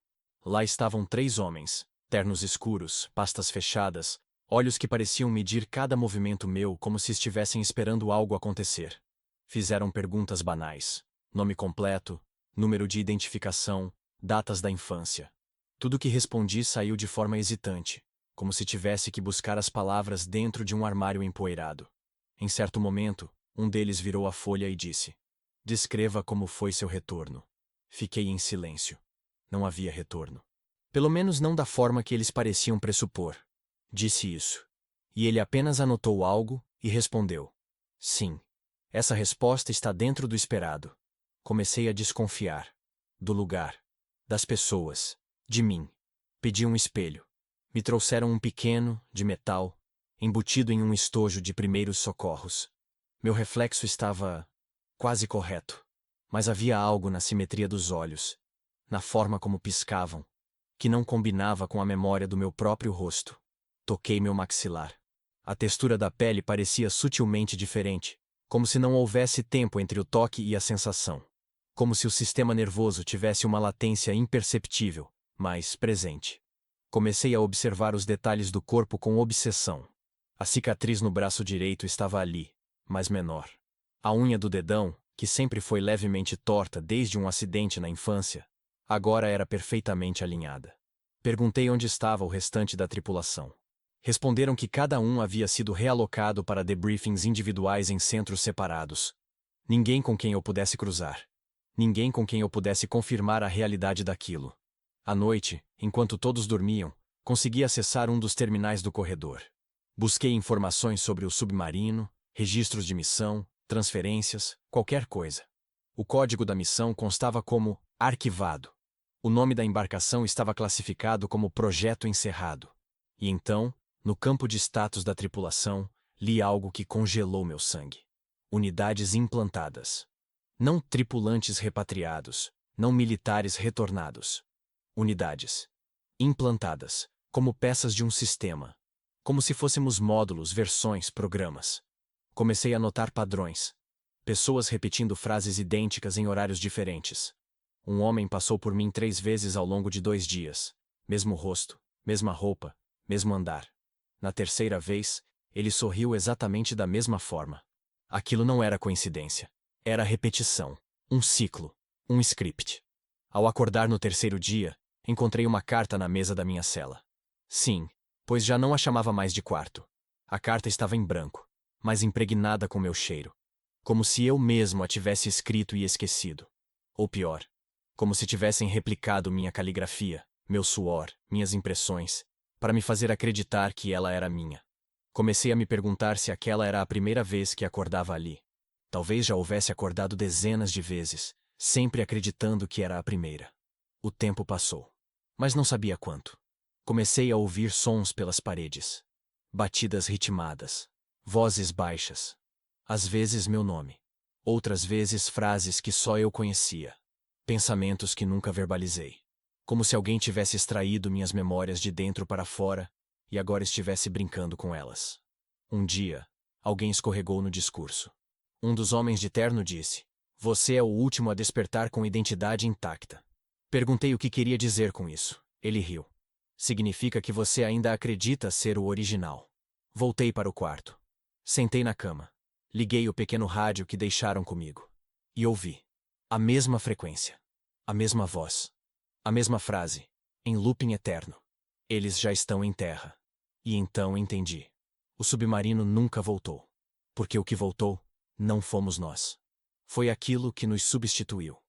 Lá estavam 3 homens, ternos escuros, pastas fechadas, olhos que pareciam medir cada movimento meu como se estivessem esperando algo acontecer. Fizeram perguntas banais. Nome completo, número de identificação, datas da infância. Tudo que respondi saiu de forma hesitante, como se tivesse que buscar as palavras dentro de um armário empoeirado. Em certo momento, um deles virou a folha e disse: "Descreva como foi seu retorno." Fiquei em silêncio. Não havia retorno. Pelo menos não da forma que eles pareciam pressupor. Disse isso. E ele apenas anotou algo e respondeu: "Sim." Essa resposta está dentro do esperado. Comecei a desconfiar. Do lugar. Das pessoas. De mim. Pedi um espelho. Me trouxeram um pequeno, de metal. embutido em um estojo de primeiros socorros. Meu reflexo estava quase correto, mas havia algo na simetria dos olhos, na forma como piscavam, que não combinava com a memória do meu próprio rosto. Toquei meu maxilar. A textura da pele parecia sutilmente diferente, como se não houvesse tempo entre o toque e a sensação. Como se o sistema nervoso tivesse uma latência imperceptível, mas presente. Comecei a observar os detalhes do corpo com obsessão. A cicatriz no braço direito estava ali, mas menor. A unha do dedão, que sempre foi levemente torta desde um acidente na infância, agora era perfeitamente alinhada. Perguntei onde estava o restante da tripulação. Responderam que cada um havia sido realocado para debriefings individuais em centros separados. Ninguém com quem eu pudesse cruzar. Ninguém com quem eu pudesse confirmar a realidade daquilo. À noite, enquanto todos dormiam, consegui acessar um dos terminais do corredor. Busquei informações sobre o submarino, registros de missão, transferências, qualquer coisa. O código da missão constava como arquivado. O nome da embarcação estava classificado como projeto encerrado. E então, no campo de status da tripulação, li algo que congelou meu sangue. Unidades implantadas. Não tripulantes repatriados, não militares retornados. Unidades implantadas, como peças de um sistema. Como se fôssemos módulos, versões, programas. Comecei a notar padrões. Pessoas repetindo frases idênticas em horários diferentes. Um homem passou por mim 3 vezes ao longo de 2 dias. Mesmo rosto, mesma roupa, mesmo andar. Na terceira vez, ele sorriu exatamente da mesma forma. Aquilo não era coincidência. Era repetição. Um ciclo. Um script. Ao acordar no terceiro dia, encontrei uma carta na mesa da minha cela. Sim, pois já não a chamava mais de quarto. A carta estava em branco, mas impregnada com meu cheiro. Como se eu mesmo a tivesse escrito e esquecido. Ou pior, como se tivessem replicado minha caligrafia, meu suor, minhas impressões, para me fazer acreditar que ela era minha. Comecei a me perguntar se aquela era a primeira vez que acordava ali. Talvez já houvesse acordado dezenas de vezes, sempre acreditando que era a primeira. O tempo passou. Mas não sabia quanto. Comecei a ouvir sons pelas paredes. Batidas ritmadas. Vozes baixas. Às vezes meu nome. Outras vezes frases que só eu conhecia. Pensamentos que nunca verbalizei. Como se alguém tivesse extraído minhas memórias de dentro para fora e agora estivesse brincando com elas. Um dia, alguém escorregou no discurso. Um dos homens de terno disse: "Você é o último a despertar com identidade intacta." Perguntei o que queria dizer com isso. Ele riu. "Significa que você ainda acredita ser o original." Voltei para o quarto. Sentei na cama. Liguei o pequeno rádio que deixaram comigo. E ouvi. A mesma frequência. A mesma voz. A mesma frase. Em looping eterno. Eles já estão em terra. E então entendi. O submarino nunca voltou. Porque o que voltou, não fomos nós. Foi aquilo que nos substituiu.